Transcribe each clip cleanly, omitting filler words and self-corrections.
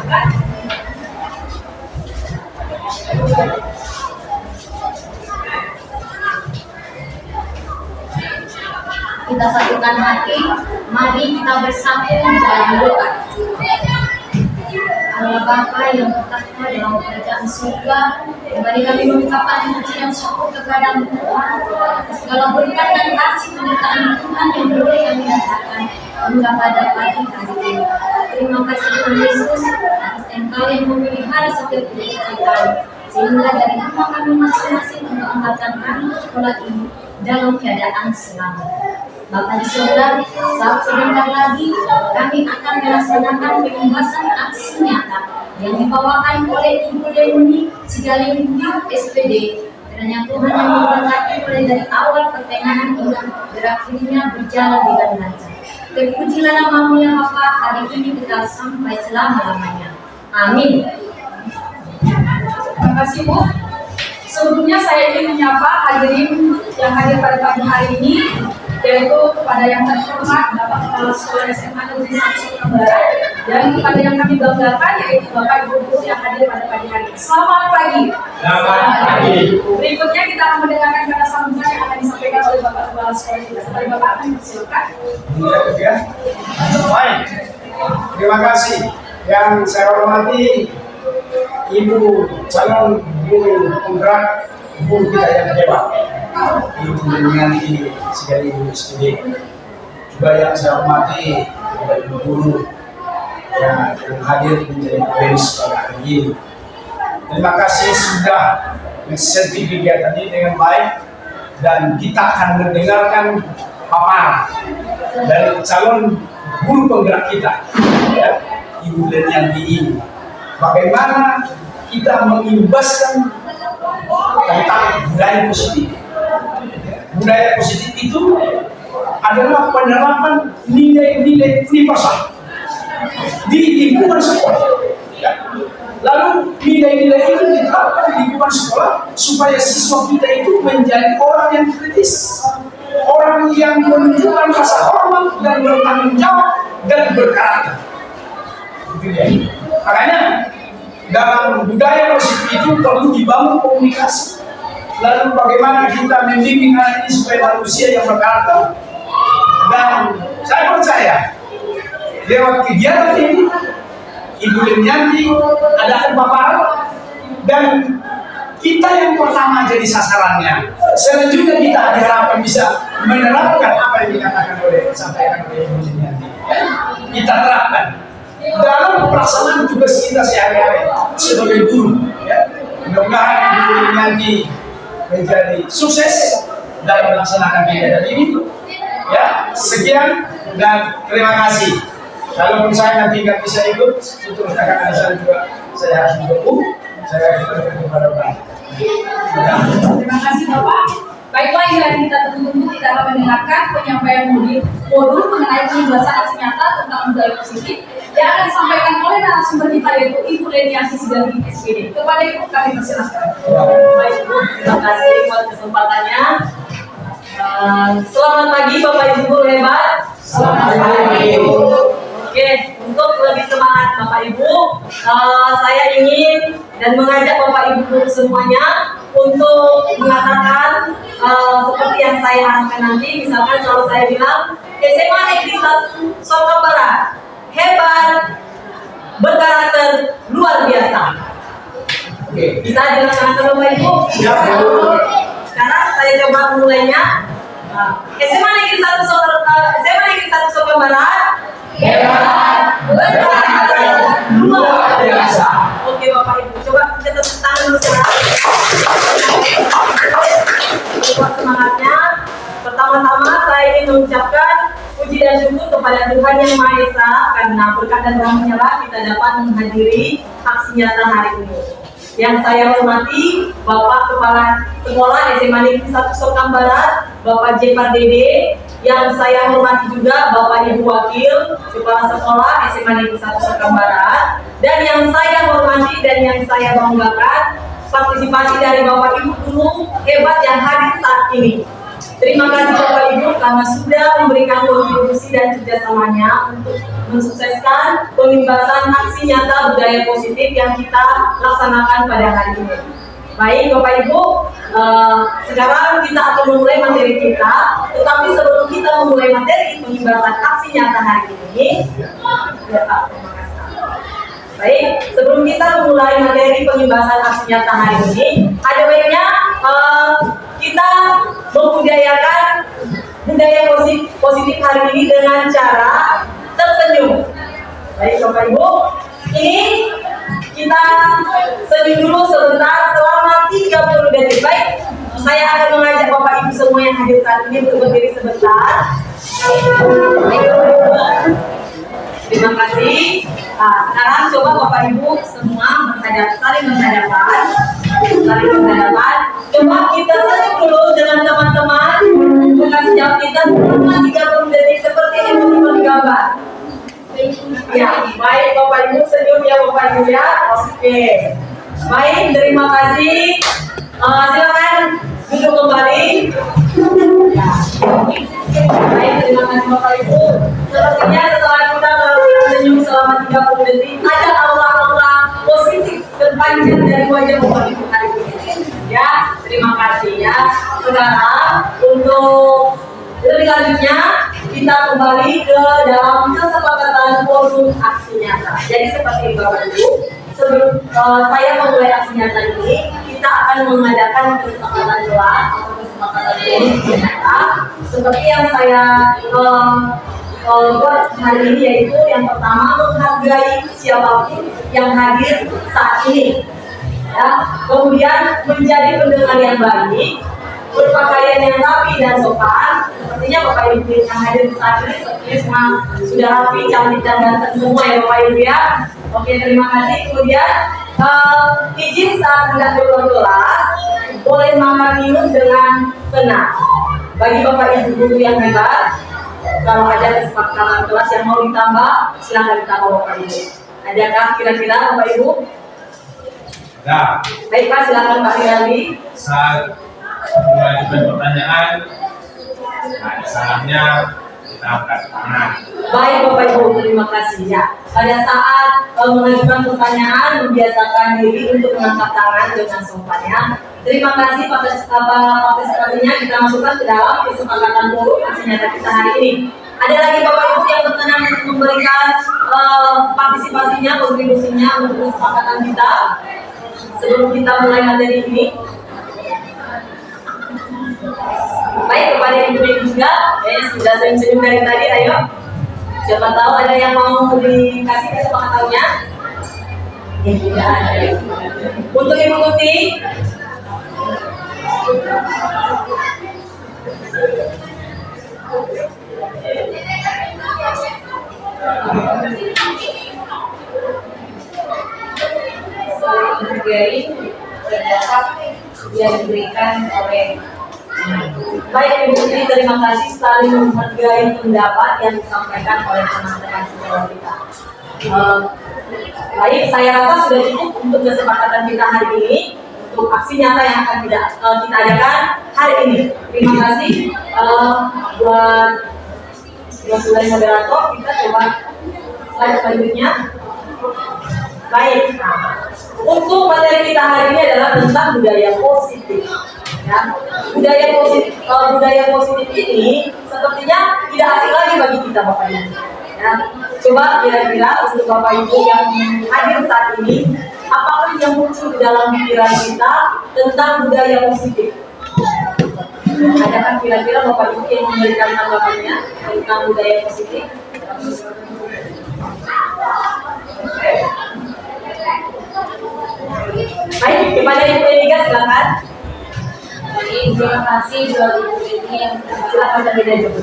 Kita satukan hati, mari kita bersatu dalam doa. Allah Bapa yang bertahta dalam kerajaan surga, kembali kami mengucapkan puji dan syukur kepada-Mu Tuhan atas segala berkat dan kasih penyertaan Tuhan yang boleh kami rasakan hingga pada pagi hari ini. Terima kasih Tuhan Yesus atas Engkau yang memelihara setiap kehidupan kami, sehingga dari rumah kami masing-masing untuk angkatan kami ke sekolah ini dalam keadaan selamat. Bapa di surga, saat sebentar lagi kami akan melaksanakan pembahasan aksi nyata yang dibawakan oleh Ibu Leni Sigalinggi SPD. Kiranya Tuhan yang memberkati mulai dari awal pertengahan hingga berakhirnya berjalan dengan lancar. Terpujilah nama-Mu ya Bapa, hari ini kita sampai selama-lamanya. Amin. Terima kasih Bu. Sebelumnya saya ingin menyapa hadirin yang hadir pada pagi hari ini, yaitu kepada yang terhormat Bapak Kepala Sekolah SMA Negeri 1 Sumatera Barat, dan kepada yang kami banggakan yaitu Bapak Ibu guru yang hadir pada pagi hari ini. Selamat pagi. Selamat pagi. Berikutnya kita akan mendengarkan kata sambutan yang akan disampaikan oleh Bapak Kepala Sekolah kita. Kepada Bapak akan dipersilakan. Baik. Terima kasih. Yang saya hormati Ibu calon guru penggerak guru kita yang hebat, Ibu Leni Sigalinggi SPD. Juga yang saya hormati Bapak Ibu guru yang hadir menjadi penulis pada hari ini. Terima kasih sudah mengikuti kegiatan ini dengan baik, dan kita akan mendengarkan paparan dari calon guru penggerak kita, ya, Ibu Leni ini. Bagaimana kita mengimbaskan tentang budaya positif. Budaya positif itu adalah penerapan nilai-nilai universal di lingkungan sekolah. Ya. Lalu nilai-nilai itu diterapkan di lingkungan sekolah supaya siswa kita itu menjadi orang yang kritis, orang yang menunjukkan rasa hormat dan bertanggung jawab dan berkarakter. Itu dia. Makanya dalam budaya positif itu perlu dibangun komunikasi. Lalu bagaimana kita membimbing anak ini supaya manusia yang berkarakter. Dan saya percaya lewat kegiatan ini Ibu Leni adakan paparan, dan kita yang pertama jadi sasarannya. Selanjutnya kita diharapkan bisa menerapkan apa yang dikatakan disampaikan oleh Ibu Leni. Kita terapkan dalam pelaksanaan tugas kita sehari-hari sebagai guru, ya. Mudah-mudahan Ibu Leni menjadi sukses dalam melaksanakan kegiatan ini, ya. Sekian dan terima kasih. Kalaupun saya nanti nggak bisa ikut, itu rekan saya juga saya harus mendukung, saya harus berterima kepada Bapak. Terima kasih Bapak. Baiklah, yang kita tunggu, kita akan mendengarkan penyampaian modul mengenai penugasan aksi nyata tentang budaya positif yang akan disampaikan oleh narasumber kita, yaitu Ibu Leni Sigalinggi SPD. Kepada Ibu kami persilahkan. Baik Bu, terima kasih buat kesempatannya. Selamat pagi Bapak Ibu guru hebat. Selamat pagi. Oke, untuk lebih semangat Bapak Ibu, saya ingin dan mengajak Bapak Ibu guru semuanya untuk mengatakan seperti yang saya harapkan nanti. Misalkan kalau saya bilang SMA Negeri 1 Sumatera Barat hebat, berkarakter, luar biasa. Bisa dilaksanakan Bapak Ibu? Sekarang saya coba mulainya. SMA Negeri 1 Sumatera Barat hebat, berkarakter, luar biasa. Oke Bapak Ibu, coba kita tepuk tangan dulu sekarang. Buat semangatnya. Pertama-tama saya ingin mengucapkan puji dan syukur kepada Tuhan Yang Maha Esa, karena berkat dan rahmat-Nya kita dapat menghadiri aksi nyata hari ini. Yang saya hormati Bapak Kepala Sekolah SMA Negeri 1 Sumatera Barat, Bapak J. Pardede. Yang saya hormati juga Bapak Ibu Wakil Kepala Sekolah SMA Negeri 1 Sumatera Barat. Dan yang saya hormati dan yang saya banggakan partisipasi dari Bapak Ibu guru hebat yang hadir saat ini. Terima kasih Bapak Ibu karena sudah memberikan kontribusi dan kerjasamanya untuk mensukseskan pembebasan aksi nyata budaya positif yang kita laksanakan pada hari ini. Baik Bapak Ibu, sekarang kita akan memulai materi kita. Tetapi sebelum kita memulai materi pembebasan aksi nyata hari ini, baik, sebelum kita memulai materi pembebasan aksi nyata hari ini, ada baiknya kita membudayakan budaya positif hari ini dengan cara tersenyum. Baik Bapak Ibu, ini kita senyum dulu sebentar selama 30 detik. Baik, saya akan mengajak Bapak Ibu semua yang hadir saat ini untuk berdiri sebentar. Terima kasih. Nah, sekarang coba Bapak Ibu semua saling menghadapkan. Coba kita senyum dulu dengan teman-teman. Bukan sejauh kita selama 30 detik seperti yang teman-teman gambar. Ya, baik Bapak Ibu senyum ya Bapak Ibu ya. Oke. Baik, terima kasih. Silakan duduk kembali. Ya. Baik, terima kasih Bapak Ibu. Sepertinya setelah kita melakukan senyum selama 30 detik, ada aura-aura positif terpancar dari wajah Bapak Ibu hari ini. Ya, terima kasih ya. Sekarang untuk lebih lanjutnya kita kembali ke dalam kesepakatan forum aksi nyata. Jadi seperti Bapak Ibu, sebelum saya memulai aksi nyata ini, kita akan mengadakan kesepakatan kelas atau kesepakatan forum nyata. Seperti yang saya buat hari ini, yaitu yang pertama menghargai siapapun yang hadir saat ini. Ya, kemudian menjadi pendengar yang baik, berpakaian yang rapi dan sopan. Sepertinya Bapak Ibu yang hadir saat ini sepertinya semua sudah rapi, cantik dan ganteng semua ya Bapak Ibu ya. Oke, terima kasih. Kemudian izin saat hendak keluar kelas boleh makan minum dengan tenang. Bagi Bapak Ibu guru yang hebat, kalau ada kesepakatan kelas yang mau ditambah, silahkan ditambah Bapak Ibu. Adakah kira-kira Bapak Ibu? Ya. Baik Pak, silakan Pak Rinaldi. Saat mengajukan pertanyaan, salahnya kita angkat tangan. Baik Bapak Ibu, terima kasih ya. Pada saat mengajukan pertanyaan, membiasakan diri untuk mengangkat tangan dengan sopannya. Terima kasih partisipasinya kita masukkan ke dalam kesepakatan forum aksi nyata kita hari ini. Ada lagi Bapak Ibu yang berkenan untuk memberikan partisipasinya, kontribusinya untuk kesepakatan kita sebelum kita mulai materi ini. Baik, kepada ibu-ibu juga, sudah senyum dari tadi, ayo. Siapa tahu ada yang mau dikasih kesepakatannya? Ya, tidak ada. Untuk Ibu Kuti, menghargai pendapat yang diberikan oleh. baik Ibu Kuti, terima kasih saling menghargai pendapat yang disampaikan oleh teman-teman senior kita. Baik, saya rasa sudah cukup untuk kesepakatan kita hari ini untuk aksi nyata yang akan kita adakan hari ini. Terima kasih buat sebagai moderator. Kita coba slide selanjutnya. Baik, untuk materi kita hari ini adalah tentang budaya positif. Ya, budaya positif ini sepertinya tidak asing lagi bagi kita Bapak Ibu. Ya, coba kira-kira untuk Bapak Ibu yang hadir saat ini, apakah yang muncul di dalam pikiran kita tentang budaya positif? Adakah kira-kira Bapak Ibu yang memberikan tanggapannya tentang budaya positif? Baik, kepada Ibu Eniga silakan. Terima kasih buat Ibu ini yang Silakan terlebih dahulu.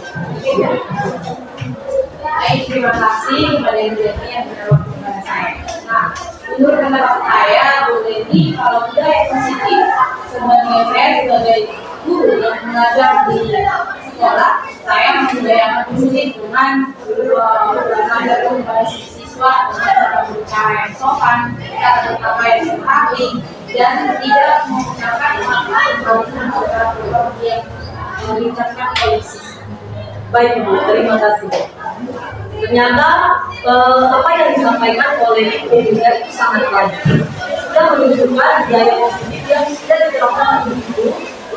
baik. Terima kasih kepada Ibu ini yang menjawab kepada saya. Nah, menurut pendapat saya, Bu Leni, kalau budaya positif sebagai saya sebagai guru yang mengajar di sekolah, saya membudayakan positif dengan mengajar kepada siswa dengan cara berbicara yang sopan, cara berpakaian yang rapi, dan tidak menggunakan kata-kata yang diucapkan oleh siswa. Baik Ibu, terima kasih. Ternyata apa yang disampaikan oleh Ibu juga itu sangat baik. Sudah menunjukkan budaya positif yang sudah diterapkan oleh Ibu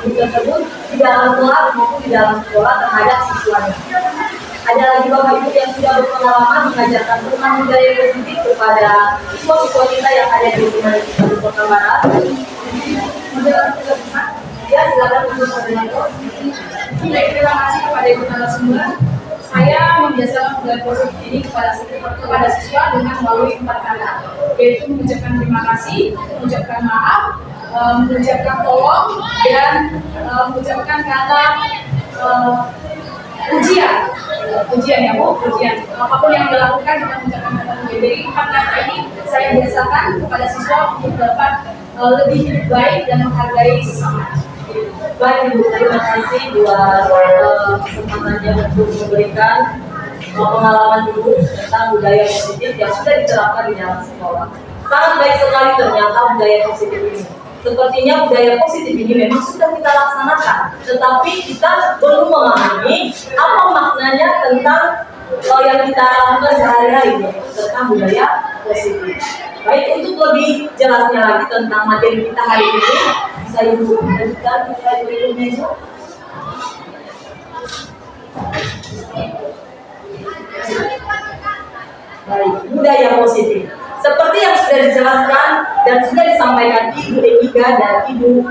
tersebut di dalam kelas maupun di dalam sekolah terhadap siswanya. Ada lagi Bapak Ibu yang sudah berpengalaman mengajarkan tentang budaya positif kepada siswa-siswa kita yang ada di lingkungan kita di Kota Barat. Ya, silakan untuk koordinator. Baik, terima kasih kepada Ibu narasumber. Saya membiasakan budaya positif ini kepada siswa dengan melalui 4 kata, yaitu mengucapkan terima kasih, mengucapkan maaf, mengucapkan tolong, dan mengucapkan kata ujian ya Bu, ujian. Apapun yang dilakukan kita mengucapkan kata ujian. Jadi 4 kata ini saya biasakan kepada siswa untuk dapat lebih hidup baik dan menghargai sesama. Baik Ibu, terima kasih buat kesempatannya untuk memberikan pengalaman Ibu tentang budaya positif yang sudah diterapkan di dalam sekolah. Sangat baik sekali ternyata budaya positif ini. Sepertinya budaya positif ini memang sudah kita laksanakan, tetapi kita belum memahami apa maknanya tentang yang kita lakukan sehari-hari tentang budaya positif. Baik, untuk lebih jelasnya lagi tentang materi kita hari ini, bisa Ibu lanjutkan slide berikutnya Ibu. Baik, budaya positif. Seperti yang sudah dijelaskan dan sudah disampaikan Ibu Ega dan Ibu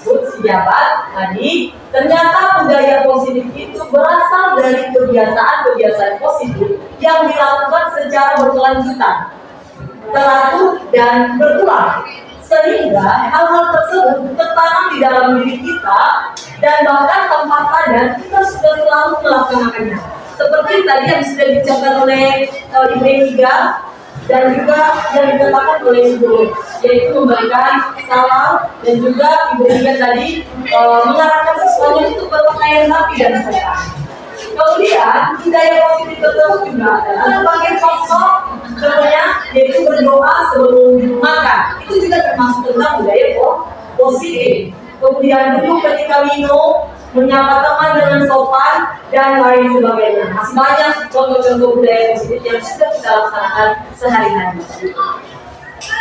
Sijabat tadi, ternyata budaya positif itu berasal dari kebiasaan-kebiasaan positif yang dilakukan secara berkelanjutan, teratur dan berulang, sehingga hal-hal tersebut tertanam di dalam diri kita dan bahkan tanpa sadar kita sudah selalu melaksanakannya. Seperti tadi yang sudah diucapkan oleh Ibu Ega dan juga yang dikatakan oleh Ibu, yaitu memberikan salam, dan juga Ibu Ega tadi mengarahkan siswanya untuk berpakaian rapi dan sopan. Kemudian budaya positif tersebut juga adalah sebagai contoh contohnya yaitu berdoa sebelum makan. Itu juga termasuk tentang budaya positif. Kemudian duduk ketika minum, menyapa teman dengan sopan, dan lain sebagainya. Masih banyak contoh-contoh budaya positif yang sudah kita laksanakan sehari-hari.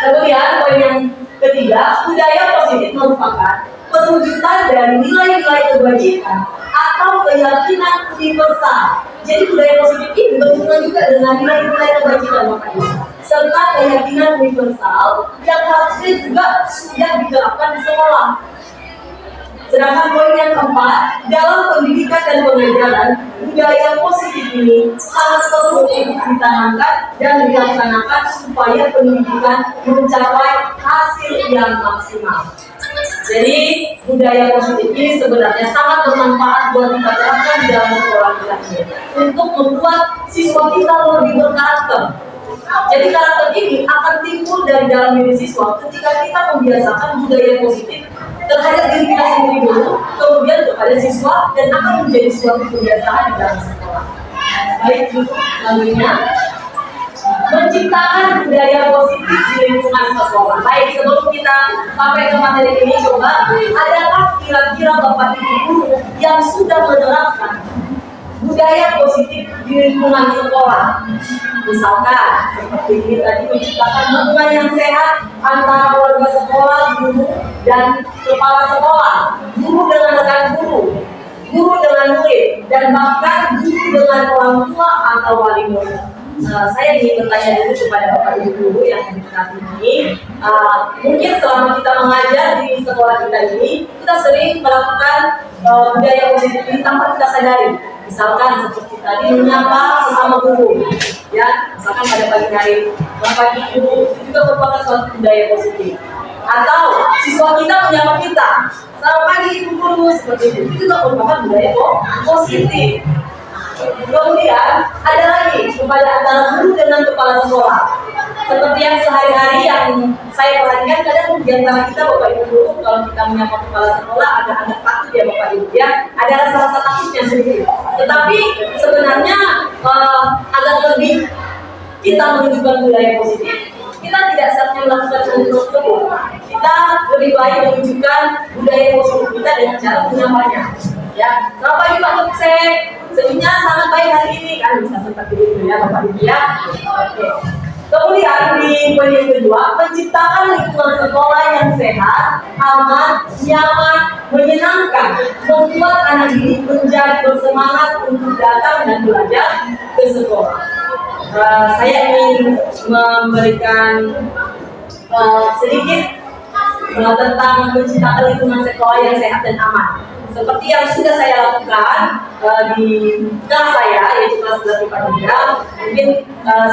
Kemudian poin yang ketiga, budaya positif merupakan perwujudan dari nilai-nilai kebajikan atau keyakinan universal. Jadi budaya positif ini berhubungan juga dengan nilai-nilai kebajikan serta keyakinan universal yang harusnya juga sudah diterapkan di sekolah. Sedangkan poin yang keempat, dalam pendidikan dan pengajaran, budaya positif ini sangat perlu ditanamkan dan dilaksanakan supaya pendidikan mencapai hasil yang maksimal. Jadi budaya positif ini sebenarnya sangat bermanfaat buat kita terapkan di dalam sekolah kita ini untuk membuat siswa kita lebih berkarakter. Jadi karakter ini akan timbul dari dalam diri siswa ketika kita membiasakan budaya positif terhadap diri kita sendiri dulu, kemudian kepada siswa, dan akan menjadi suatu kebiasaan di dalam sekolah. Baik, selanjutnya menciptakan budaya positif di lingkungan sekolah. Baik, sebelum kita sampai ke materi ini, coba adakah kira-kira Bapak Ibu guru yang sudah menerapkan budaya positif di lingkungan sekolah? Misalkan seperti ini tadi, menciptakan hubungan yang sehat antara warga sekolah, guru dan kepala sekolah, guru dengan rekan guru, guru dengan murid, dan bahkan guru dengan orang tua atau wali murid. Saya ingin bertanya dulu kepada Bapak Ibu guru yang hadir saat ini. Mungkin selama kita mengajar di sekolah kita ini, kita sering melakukan budaya positif ini tanpa kita sadari. Misalkan seperti tadi menyapa sesama guru, ya, misalkan pada pagi hari, pagi guru itu juga merupakan suatu budaya positif. Atau siswa kita menyapa kita, selamat pagi ibu guru, seperti itu juga merupakan budaya positif. Kemudian ada lagi kepada antara guru dengan kepala sekolah. Seperti yang sehari-hari yang saya perhatikan, kadang di antara kita Bapak Ibu guru, kalau kita menyapa kepala sekolah agak takut ya Bapak Ibu ya, ada rasa takutnya sedikit. Tetapi sebenarnya agar lebih kita menunjukkan budaya positif, kita tidak seharusnya melakukan hal tersebut. Kita lebih baik menunjukkan budaya positif kita dengan cara menyapanya. Ya, selamat pagi Pak Tuksek. Senyumnya sangat baik hari ini kan bisa seperti itu ya Bapak Ibu ya. Oke. Kemudian di poin yang kedua, menciptakan lingkungan sekolah yang sehat, aman, nyaman, menyenangkan, membuat anak didik menjadi bersemangat untuk datang dan belajar ke sekolah. Saya ingin memberikan sedikit tentang menciptakan lingkungan sekolah yang sehat dan aman. Seperti yang sudah saya lakukan di kelas saya, yaitu kelas 11 IPA 3, mungkin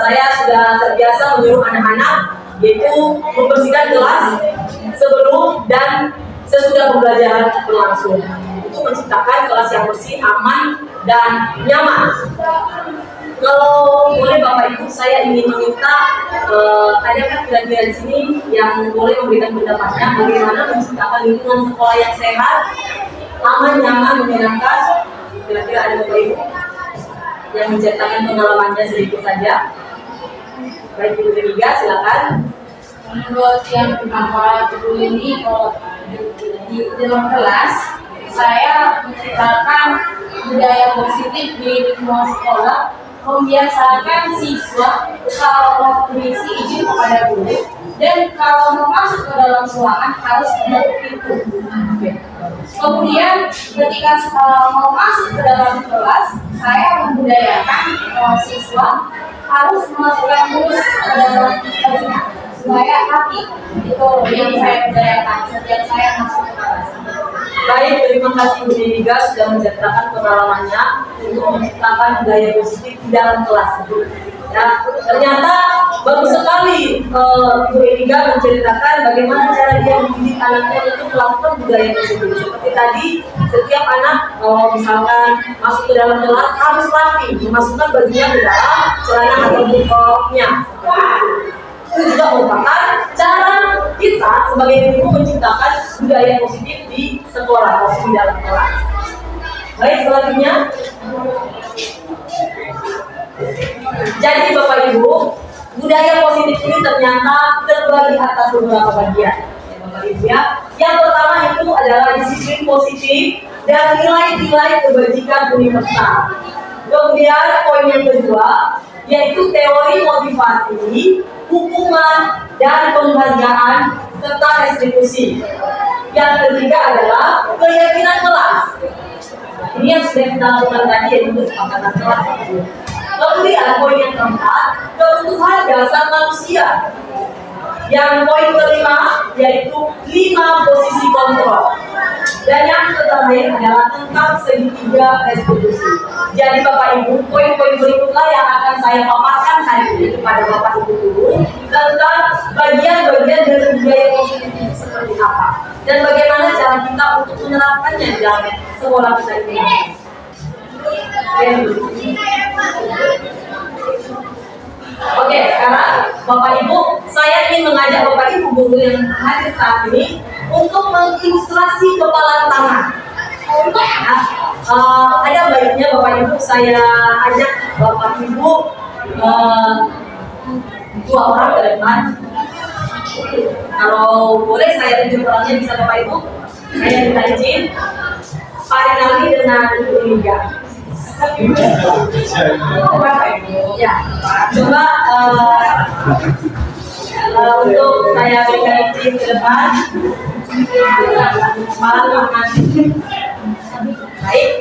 saya sudah terbiasa menyuruh anak-anak yaitu membersihkan kelas sebelum dan sesudah pembelajaran berlangsung. Untuk menciptakan kelas yang bersih, aman, dan nyaman. Kalau boleh Bapak Ibu, saya ingin meminta ada kan kira-kira di sini yang boleh memberikan pendapatnya bagaimana menciptakan lingkungan sekolah yang sehat, aman, nyaman, menyenangkan. Kira-kira ada Bapak Ibu yang menceritakan pengalamannya sedikit saja. Baik Ibu Remiga, silakan. Menurut yang pertama dulu ini, kalau di dalam kelas saya menciptakan budaya positif di lingkungan sekolah, membiasakan siswa kalau berisi izin kepada guru, dan kalau mau masuk ke dalam ruangan harus menutup pintu. Kemudian ketika mau masuk ke dalam kelas, saya membudayakan siswa harus memasukkan mus ke dalam bajunya supaya hati. Itu yang saya budayakan setiap saya masuk ke kelas. Baik, terima kasih Bu Remiga sudah menceritakan pengalamannya untuk menciptakan budaya positif di dalam kelas. Ya, ternyata bagus sekali Bu Remiga menceritakan bagaimana cara dia mendidik anaknya untuk melakukan budaya positif. Seperti tadi, setiap anak kalau misalkan masuk ke dalam kelas harus rapi, memasukkan bajunya ke dalam celana atau bukornya. Itu juga merupakan cara kita sebagai guru menciptakan budaya positif di sekolah atau di dalam kelas. Baik, selanjutnya. Jadi Bapak Ibu, budaya positif ini ternyata terbagi atas beberapa bagian. Ya, Bapak Ibu ya. Yang pertama itu adalah disiplin positif dan nilai-nilai kebajikan universal. Kemudian poin yang kedua yaitu teori motivasi, hukuman, dan penghargaan serta restitusi. Yang ketiga adalah keyakinan kelas. Ini yang sudah kita lakukan tadi, yaitu kesepakatan kelas. Kemudian poin yang keempat, kebutuhan dasar manusia. Yang poin kelima yaitu 5 posisi kontrol. Dan yang terakhir adalah tentang segitiga restitusi. Jadi Bapak Ibu, poin-poin berikutlah yang akan saya paparkan hari ini kepada Bapak Ibu guru tentang bagian-bagian dari budaya positif seperti apa dan bagaimana cara kita untuk menerapkannya dalam sekolah kita ini. Oke, sekarang Bapak Ibu, saya ingin mengajak Bapak Ibu guru yang hadir saat ini untuk mengilustrasi kepalan tangan. Ada baiknya Bapak Ibu saya ajak Bapak Ibu 2 orang ke depan. Kalau boleh saya tunjuk orangnya, bisa Bapak Ibu. Saya minta izin Pak Rinaldi dengan Ibu Remiga. Ya, coba untuk saya berikan izin ke depan. Baik,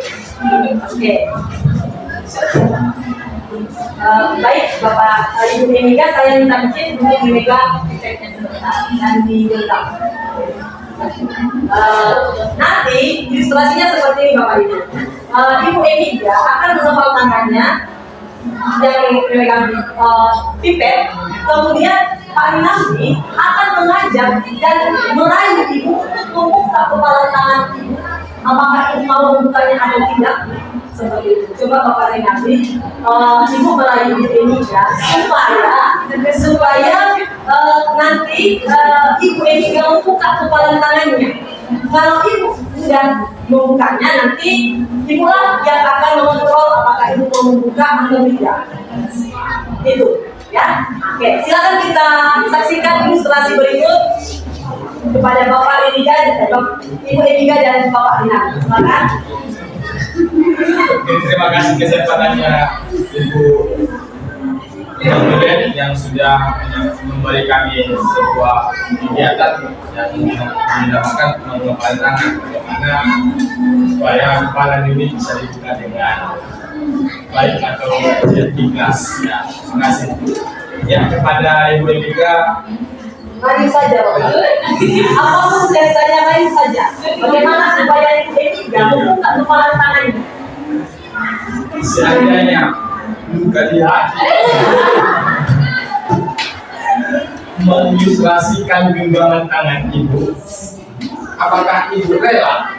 oke. Baik, Bapak Ibu Remiga, saya minta izin untuk Remiga ceknya sebentar dan dijelaskan. Nanti ilustrasinya seperti ini Bapak Ibu. Ibu Remiga akan mengepal tangannya yang memegang pipet, kemudian Pak Rinaldi akan mengajak dan merayu Ibu untuk membuka kepala tangan Ibu. Apakah Ibu mau membukanya atau tidak? Seperti itu. Coba Bapak Rinaldi, Ibu merayu Ibu Remiga supaya nanti Ibu Remiga membuka kepala tangannya. Kalau Ibu sudah membukanya, nanti Ibulah yang akan mengontrol apakah Ibu mau membuka atau tidak. Itu, ya. Oke, silakan kita saksikan ilustrasi berikut kepada Bapak Remiga, Ibu Remiga dan Bapak Rinaldi. Silakan. Oke, terima kasih kesempatannya Ibu Ibu yang sudah memberi kami sebuah kegiatan yang dinamakan pengembangan tangan, bagaimana supaya kepala ini bisa dibuka dengan baik atau ikhlas. Ya, terima kasih. Ya, kepada Ibu Emika, Maju saja, Bapak. Apapun ceritanya maju saja. Bagaimana supaya Ibu Emika membuka kepala tangannya? seandainya luka di hati mengilustrasikan genggaman tangan ibu, apakah ibu rela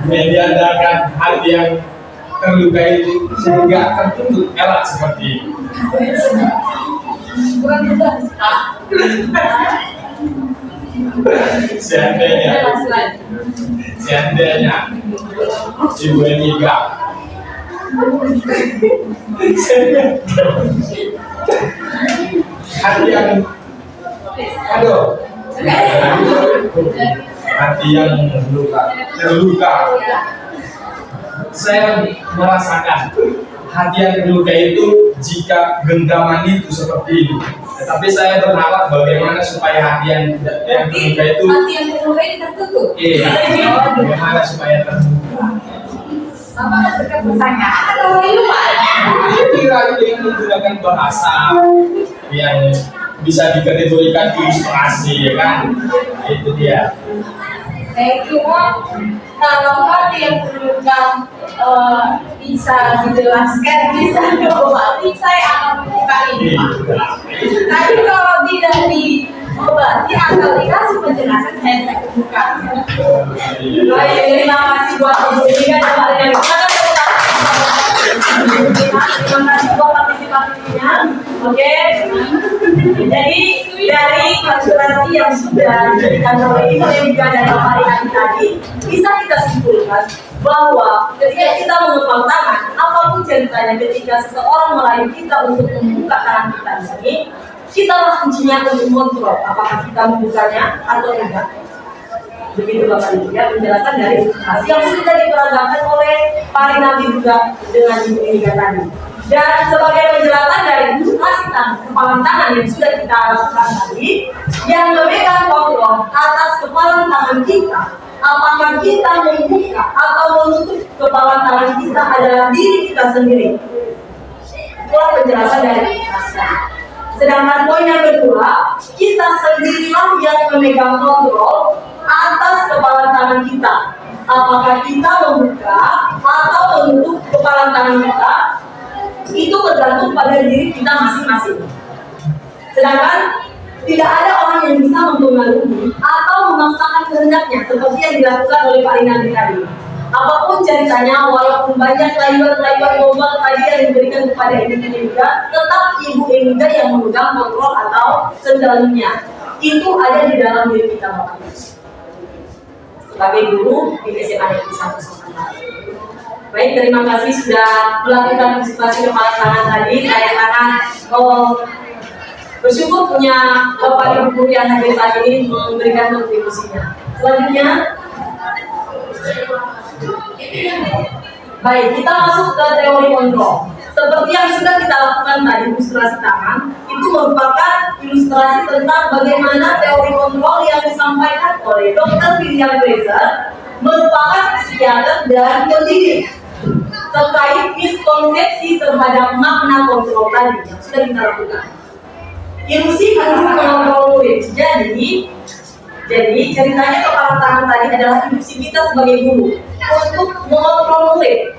meniadakan hati yang terluka itu sehingga tertutup erat seperti ini? Seandainya Ibu Emika hati yang hati yang terluka, saya merasakan hati yang terluka itu jika genggaman itu seperti itu. Tetapi saya berharap bagaimana supaya hati yang terluka itu tertutup. iya, bagaimana supaya terbuka. Apa dekat bertanya atau lupa? Kira dengan menggunakan bahasa yang bisa dikategorikan ilustrasi, ya kan? Itu dia. Saya kira kalau hati yang terluka bisa dijelaskan, bisa diobati, saya akan membuka ini. Tapi kalau tidak diobati atau dikasih penjelasan, saya tidak membuka. Baik, terima kasih buat Ibu Emika dan Pak Rian. Terima kasih buat partisipasinya. Oke. Jadi dari konsultasi yang sudah diberikan oleh Ibu Emika dan Pak Rian tadi, bisa kita simpulkan bahwa ketika kita mengepal tangan, apapun ceritanya, ketika seseorang merayu kita untuk membuka tangan kita ini, kitalah kuncinya untuk mengontrol apakah kita membukanya atau tidak. Begitu Bapak Ibu ya, penjelasan dari ilustrasi yang sudah diperagakan oleh Pak Rinaldi juga dengan Ibu Emika tadi. Dan sebagai penjelasan dari ilustrasi kepalan tangan yang sudah kita lakukan tadi, yang memegang kontrol atas kepalan tangan kita, apakah kita membuka atau menutup kepalan tangan kita adalah diri kita sendiri. Itulah penjelasan dari ilustrasi. Sedangkan poin yang kedua, kita sendirilah yang memegang kontrol atas kepala tangan kita. Apakah kita membuka atau menutup kepala tangan kita, itu tergantung pada diri kita masing-masing. Sedangkan tidak ada orang yang bisa mempengaruhi atau memaksakan kehendaknya seperti yang dilakukan oleh Pak Rinaldi tadi. Apapun ceritanya, walaupun banyak layuan-layuan global tadi yang diberikan kepada Ibu Emika, tetap Ibu Emika yang memegang kontrol atau kendalinya. Itu ada di dalam diri kita, Bapak. Sebagai guru di SMA Negeri 1 Samarinda. Baik, terima kasih sudah melakukan partisipasi kepala tangan tadi. Saya sangat bersyukur punya Bapak Ibu guru yang hadir saat ini memberikan kontribusinya. Selanjutnya, baik, kita masuk ke teori kontrol. Seperti yang sudah kita lakukan tadi, ilustrasi tangan, itu merupakan ilustrasi tentang bagaimana teori kontrol yang disampaikan oleh Dr. William Fraser, merupakan psikiater dan pendidik terkait miskonsepsi terhadap makna kontrol tadi yang sudah kita lakukan. Ilusi guru mengontrol murid. Jadi ceritanya kepala tangan tadi adalah ilusi kita sebagai guru untuk mengontrol murid.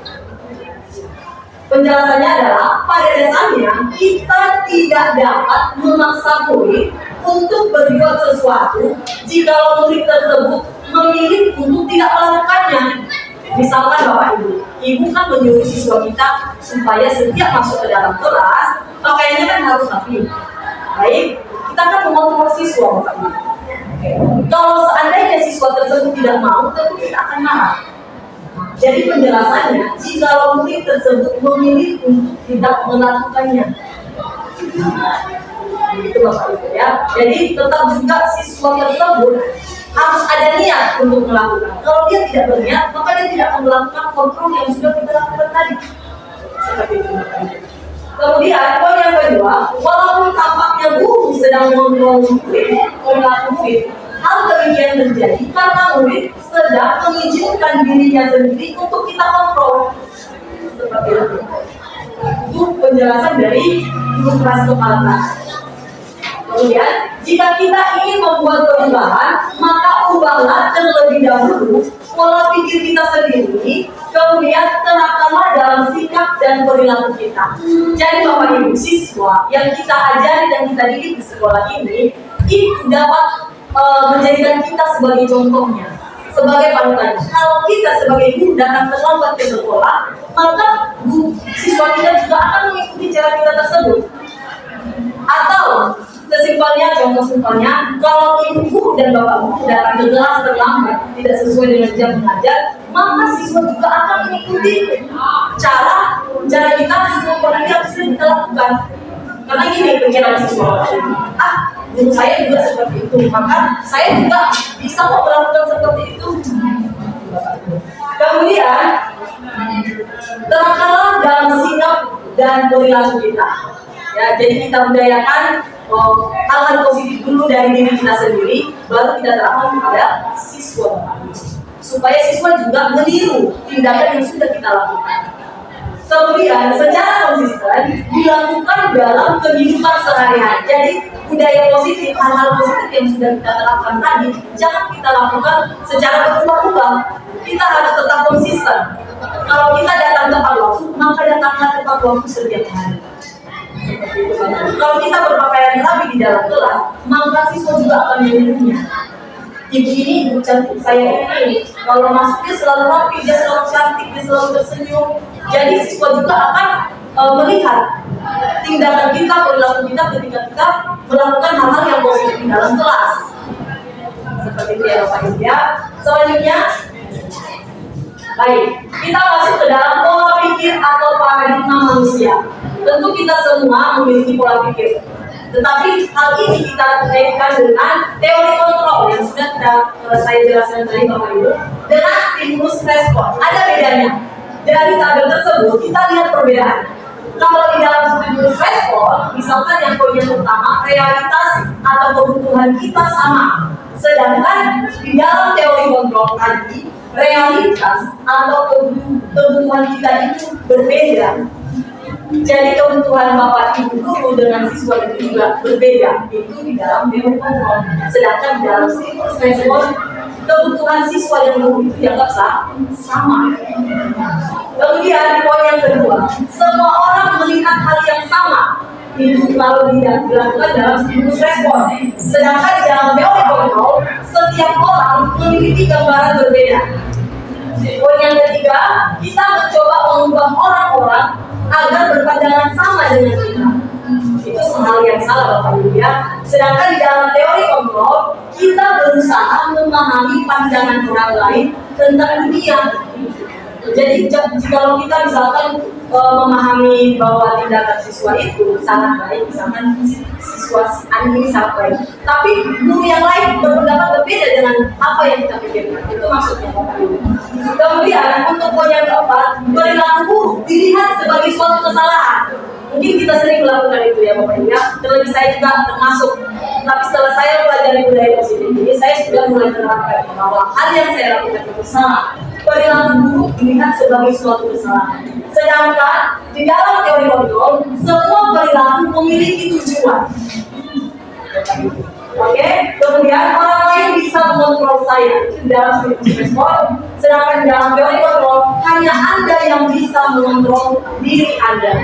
Penjelasannya adalah pada dasarnya kita tidak dapat memaksa murid untuk berbuat sesuatu jika murid tersebut memilih untuk tidak melakukannya. Misalkan Bapak Ibu kan menyuruh siswa kita supaya setiap masuk ke dalam kelas pakaiannya kan harus rapi. Baik, kita kan mengontrol siswa Bapak Ibu. Kalau seandainya siswa tersebut tidak mau, tentu kita akan marah. Jadi penjelasannya, jika murid tersebut memilih untuk tidak melakukannya, itu Bapak Ibu ya. Jadi tetap juga siswa tersebut harus ada niat untuk melakukan. Kalau dia tidak berniat, maka dia tidak akan melakukan kontrol yang sudah kita lakukan tadi. Seperti itu. Kemudian poin yang kedua, walaupun tampaknya guru sedang mengontrol murid, hal demikian terjadi karena murid sedang mengizinkan dirinya sendiri untuk kita kontrol. Seperti itu. Itu penjelasan dari Ibu Keras Kepala. Kemudian, jika kita ingin membuat perubahan, maka ubahlah terlebih dahulu pola pikir kita sendiri, kemudian terapkanlah dalam sikap dan perilaku kita. Jadi Bapak Ibu siswa yang kita ajari dan kita didik di sekolah ini, itu dapat menjadikan kita sebagai contohnya, sebagai panutan. Kalau kita sebagai guru datang terlambat ke sekolah, maka siswa kita juga akan mengikuti cara kita tersebut. Atau sesimpelnya, contoh simpelnya, kalau ibu guru dan bapak guru datang ke kelas terlambat, tidak sesuai dengan jam mengajar, maka siswa juga akan mengikuti cara kita seperti yang sudah kita lakukan. Karena gini pikiran siswa, guru saya juga seperti itu, maka saya juga bisa kok melakukan seperti itu. Kemudian, terapkanlah dalam sikap dan perilaku kita. Ya, jadi kita budayakan hal-hal positif dulu dari diri kita sendiri, baru kita terapkan kepada siswa, supaya siswa juga meniru tindakan yang sudah kita lakukan. Kemudian secara konsisten dilakukan dalam kehidupan sehari-hari. Jadi budaya positif, hal-hal positif yang sudah kita terapkan tadi, jangan kita lakukan secara berubah-ubah. Kita harus tetap konsisten. Kalau kita datang tepat waktu, maka datanglah tepat waktu setiap hari. Kalau kita berpakaian rapi di dalam kelas, maka siswa juga akan menirunya. Ibu ini ibu cantik, saya ini kalau masuk dia selalu rapi, dia selalu cantik, dia selalu tersenyum. Jadi siswa juga akan melihat tindakan kita, perilaku kita ketika kita melakukan hal-hal yang positif di dalam kelas. Seperti itu ya Bapak Ibu ya. Selanjutnya, baik, kita masuk ke dalam pola pikir atau paradigma manusia. Tentu kita semua memiliki pola pikir, tetapi hal ini kita kaitkan dengan teori kontrol yang sudah saya jelaskan tadi Bapak Ibu, dengan stimulus respon. Ada bedanya. Dari tabel tersebut kita lihat perbedaan. Kalau di dalam stimulus respon, misalkan yang poin yang pertama, realitas atau kebutuhan kita sama, sedangkan di dalam teori kontrol tadi, realitas atau kebutuhan kita itu berbeda. Jadi kebutuhan Bapak Ibu guru dengan siswa itu juga berbeda. Itu di dalam teori kontrol. Sedangkan di dalam stimulus respon, kebutuhan siswa dan guru itu dianggap sama. Kemudian poin yang kedua, semua orang melihat hal yang sama. Itu lalu dilakukan dalam stimulus respon. Sedangkan di dalam teori kontrol, setiap orang memiliki gambaran berbeda. Poin yang ketiga, kita mencoba mengubah orang-orang agar berpandangan sama dengan kita. Itu hal yang salah Bapak Ibu ya. Sedangkan di dalam teori kontrol, kita berusaha memahami pandangan orang lain tentang dunia. Jadi kalau kita misalkan memahami bahwa tindakan siswa itu sangat baik, misalkan siswa ini sangat baik, tapi guru yang lain berpendapat berbeda dengan apa yang kita pikirkan. Itu maksudnya Bapak Ibu. Kemudian untuk poin yang keempat, perilaku guru dilihat sebagai suatu kesalahan. Mungkin kita sering melakukan itu ya Bapak Ibu ya. Terlebih saya juga termasuk. Tapi setelah saya pelajari budaya positif ini, saya sudah mulai menerapkan bahwa hal yang saya lakukan itu salah. Perilaku guru dilihat sebagai suatu kesalahan. Sedangkan di dalam teori kontrol, semua perilaku memiliki tujuan. Oke, kemudian orang lain bisa mengontrol saya di dalam stimulus respon. Sedangkan di dalam teori kontrol, hanya Anda yang bisa mengontrol diri Anda.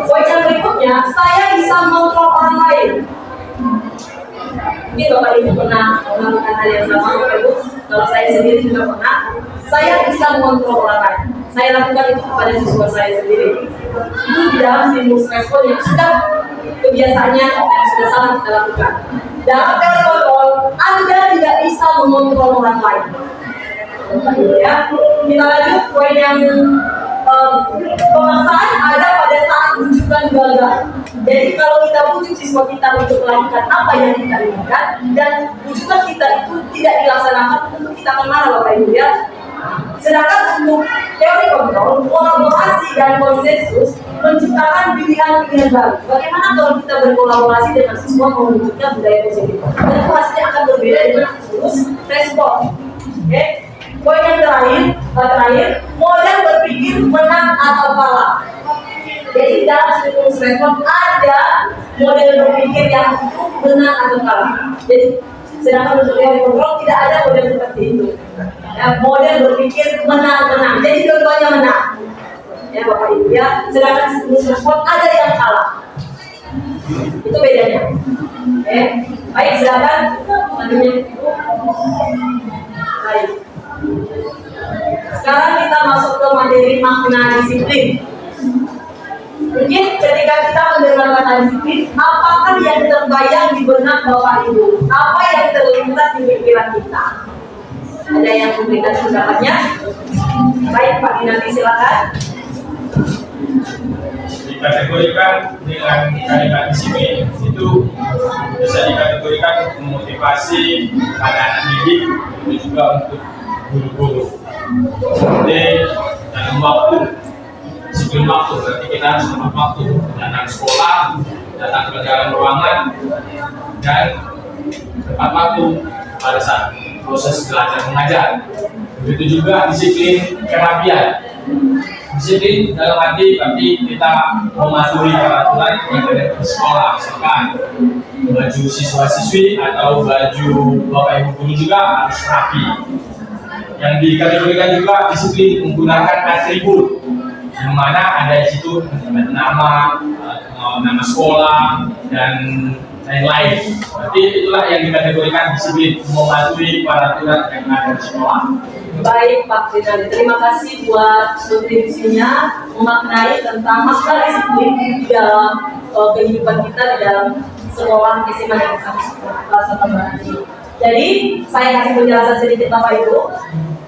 Poin yang berikutnya, saya bisa mengontrol orang lain. Mungkin Bapak Ibu pernah melakukan hal yang sama, Bapak Ibu. Kalau saya sendiri juga pernah, saya bisa mengontrol orang lain. Saya lakukan itu kepada siswa saya sendiri. Itu di dalam stimulus respon yang sudah kebiasaannya yang sudah salah kita lakukan. Dalam teori kontrol, Anda tidak bisa mengontrol orang lain. Ya, kita lanjut poin yang pemaksaan ada pada saat rujukan gagal. Jadi kalau kita bujuk siswa kita untuk melakukan apa yang kita inginkan dan bujukan kita itu tidak dilaksanakan, tentu kita akan marah Bapak Ibu ya. Sedangkan untuk teori kontrol, kolaborasi dan konsensus menciptakan pilihan-pilihan baru. Bagaimana kalau kita berkolaborasi dengan siswa mewujudkan budaya positif? Tentu hasilnya akan berbeda dengan terus respon. Oke. Poin yang terakhir, model berpikir menang atau kalah. Jadi dalam stimulus respon ada model berpikir yang menang atau kalah. Jadi sedangkan untuk teori kontrol tidak ada model seperti itu. Ya, model berpikir menang-menang. Jadi dua-duanya menang. Ya Bapak Ibu ya. Sedangkan stimulus respon ada yang kalah. Itu bedanya. Oke. Baik, silakan. Baik. Sekarang kita masuk ke materi makna disiplin. Mungkin ketika kita mendengar kata disiplin, apakah yang terbayang di benak Bapak Ibu? Apa yang terlintas di pikiran kita? Ada yang memberikan pendapatnya? Baik, Pak Dinati silakan. Dikategorikan dengan kalimat disiplin itu bisa dikategorikan untuk memotivasi anak-anak didik, itu juga untuk guru-guru. Seperti dalam waktu, disiplin waktu, berarti kita harus tepat waktu, datang sekolah, datang ke dalam ruangan, dan tepat waktu pada saat proses belajar mengajar. Begitu juga disiplin kerapian. Disiplin dalam arti berarti kita mematuhi peraturan yang ada di sekolah, misalkan baju siswa-siswi atau baju bapak ibu guru juga harus rapi. Yang dikategorikan juga disiplin menggunakan atribut, di mana ada di situ nama sekolah dan lain-lain. Berarti itulah yang dikategorikan disiplin, mematuhi peraturan yang ada di sekolah. Baik Pak Dinati, terima kasih buat kontribusinya memaknai tentang makna disiplin di dalam kehidupan kita di dalam sekolah SMA yang sama ini. Jadi saya kasih penjelasan sedikit Bapak Ibu.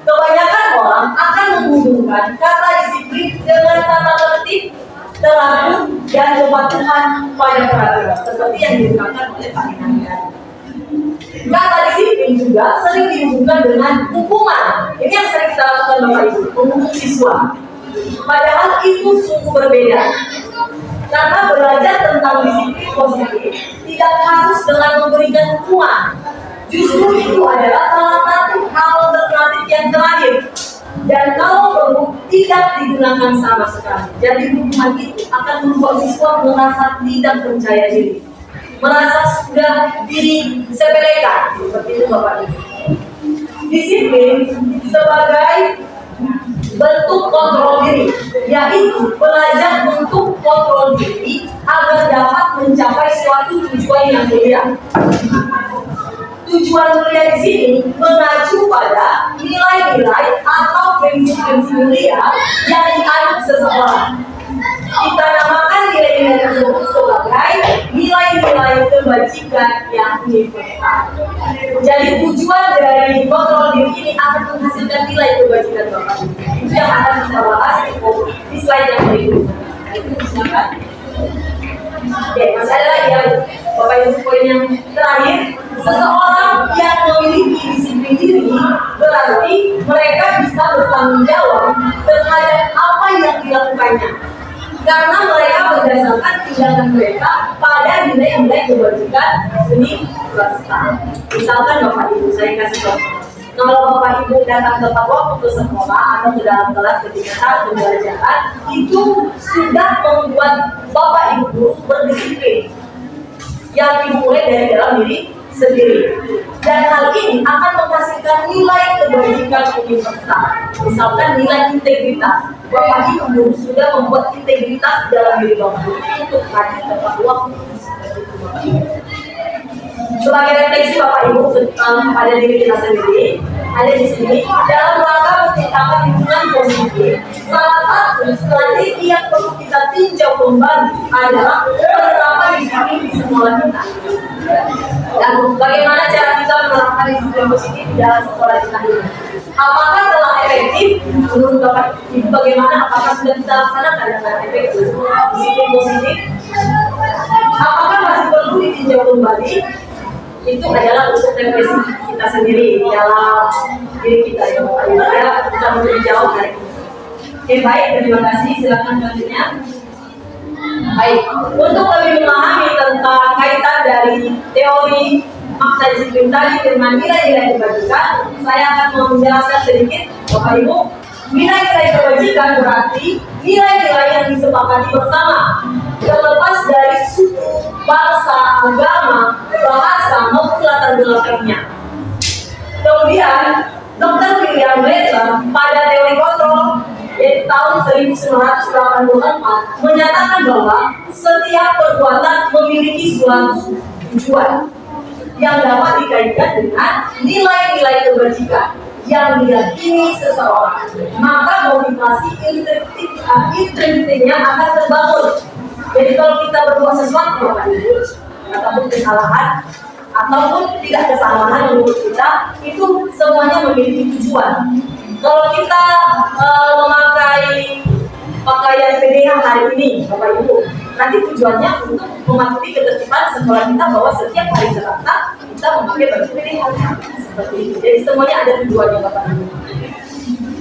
Kebanyakan orang akan menghubungkan kata disiplin dengan tata tertib, teratur, dan kepatuhan pada peraturan seperti yang digunakan oleh Pak Dinati. Kata disiplin juga sering dihubungkan dengan hukuman. Ini yang sering kita lakukan Bapak Ibu, menghukum siswa. Padahal itu sungguh berbeda. Karena belajar tentang disiplin positif tidak harus dengan memberikan hukuman. Justru itu adalah salah satu alternatif yang terakhir. Dan kalau perlu tidak digunakan sama sekali. Jadi hukuman itu akan membuat siswa merasa tidak percaya diri, merasa sudah disepelekan, seperti itu Bapak Ibu. Disiplin sebagai bentuk kontrol diri, yaitu belajar untuk kontrol diri agar dapat mencapai suatu tujuan yang mulia. Tujuan mulia di sini mengacu pada nilai-nilai atau prinsip-prinsip mulia yang dianut seseorang. Kita namakan nilai-nilai tersebut sebagai nilai-nilai kebajikan yang universal. Jadi tujuan dari kontrol diri ini akan menghasilkan nilai kebajikan Bapak. Itu yang akan kita bahas di slide yang berikut. Itu silakan. Oke, masih ada lagi ya Bapak Ibu, poin yang terakhir. Seseorang yang memiliki disiplin diri berarti mereka bisa bertanggung jawab terhadap apa yang dilakukannya. Karena mereka berdasarkan tindakan mereka pada nilai-nilai kebajikan universal. Misalkan Bapak Ibu, saya kasih contoh. Kalau Bapak Ibu datang tepat waktu ke sekolah atau ke dalam kelas ketika saat pembelajaran, itu sudah membuat Bapak Ibu guru berdisiplin. Yang dimulai dari dalam diri sendiri. Dan hal ini akan menghasilkan nilai kebajikan universal. Misalkan nilai integritas. Bapak Ibu guru sudah membuat integritas dalam diri Bapak Ibu untuk hadir tepat waktu. Sebagai refleksi Bapak Ibu pada diri kita sendiri, ada di sini dalam rangka menciptakan lingkungan positif. Salah satu strategi yang perlu kita tinjau kembali adalah penerapan disiplin di sekolah kita. Dan bagaimana cara kita menerapkan disiplin positif di dalam sekolah kita ini? Apakah telah efektif? Menurut Bapak Ibu bagaimana? Apakah sudah kita laksanakan dengan efektif disiplin positif? Apakah masih perlu ditinjau kembali? Itu adalah untuk refleksi kita sendiri dalam diri kita ya Bapak Ibu ya, kita menjadi jauh dari itu. Oke, baik, terima kasih. Silakan selanjutnya. Baik, untuk lebih memahami tentang kaitan dari teori makna disiplin tadi dengan nilai-nilai kebajikan, saya akan menjelaskan sedikit Bapak Ibu. Nilai-nilai kebajikan berarti nilai-nilai yang disepakati bersama, terlepas dari suku, bangsa, agama, bahasa maupun latar belakangnya. Kemudian, Dr. William Glasser pada teori kontrol yaitu tahun 1984 menyatakan bahwa setiap perbuatan memiliki suatu tujuan yang dapat dikaitkan dengan nilai-nilai kebajikan yang diyakini seseorang, maka motivasi intrinsiknya akan terbangun. Jadi kalau kita berbuat sesuatu ataupun kesalahan ataupun tidak kesalahan menurut kita, itu semuanya memiliki tujuan. Kalau kita memakai pakaian PDH hari ini, Bapak Ibu, nanti tujuannya untuk mematuhi ketertiban sekolah kita bahwa setiap hari Selasa kita memakai baju PDH seperti itu. Jadi semuanya ada tujuannya, Bapak Ibu.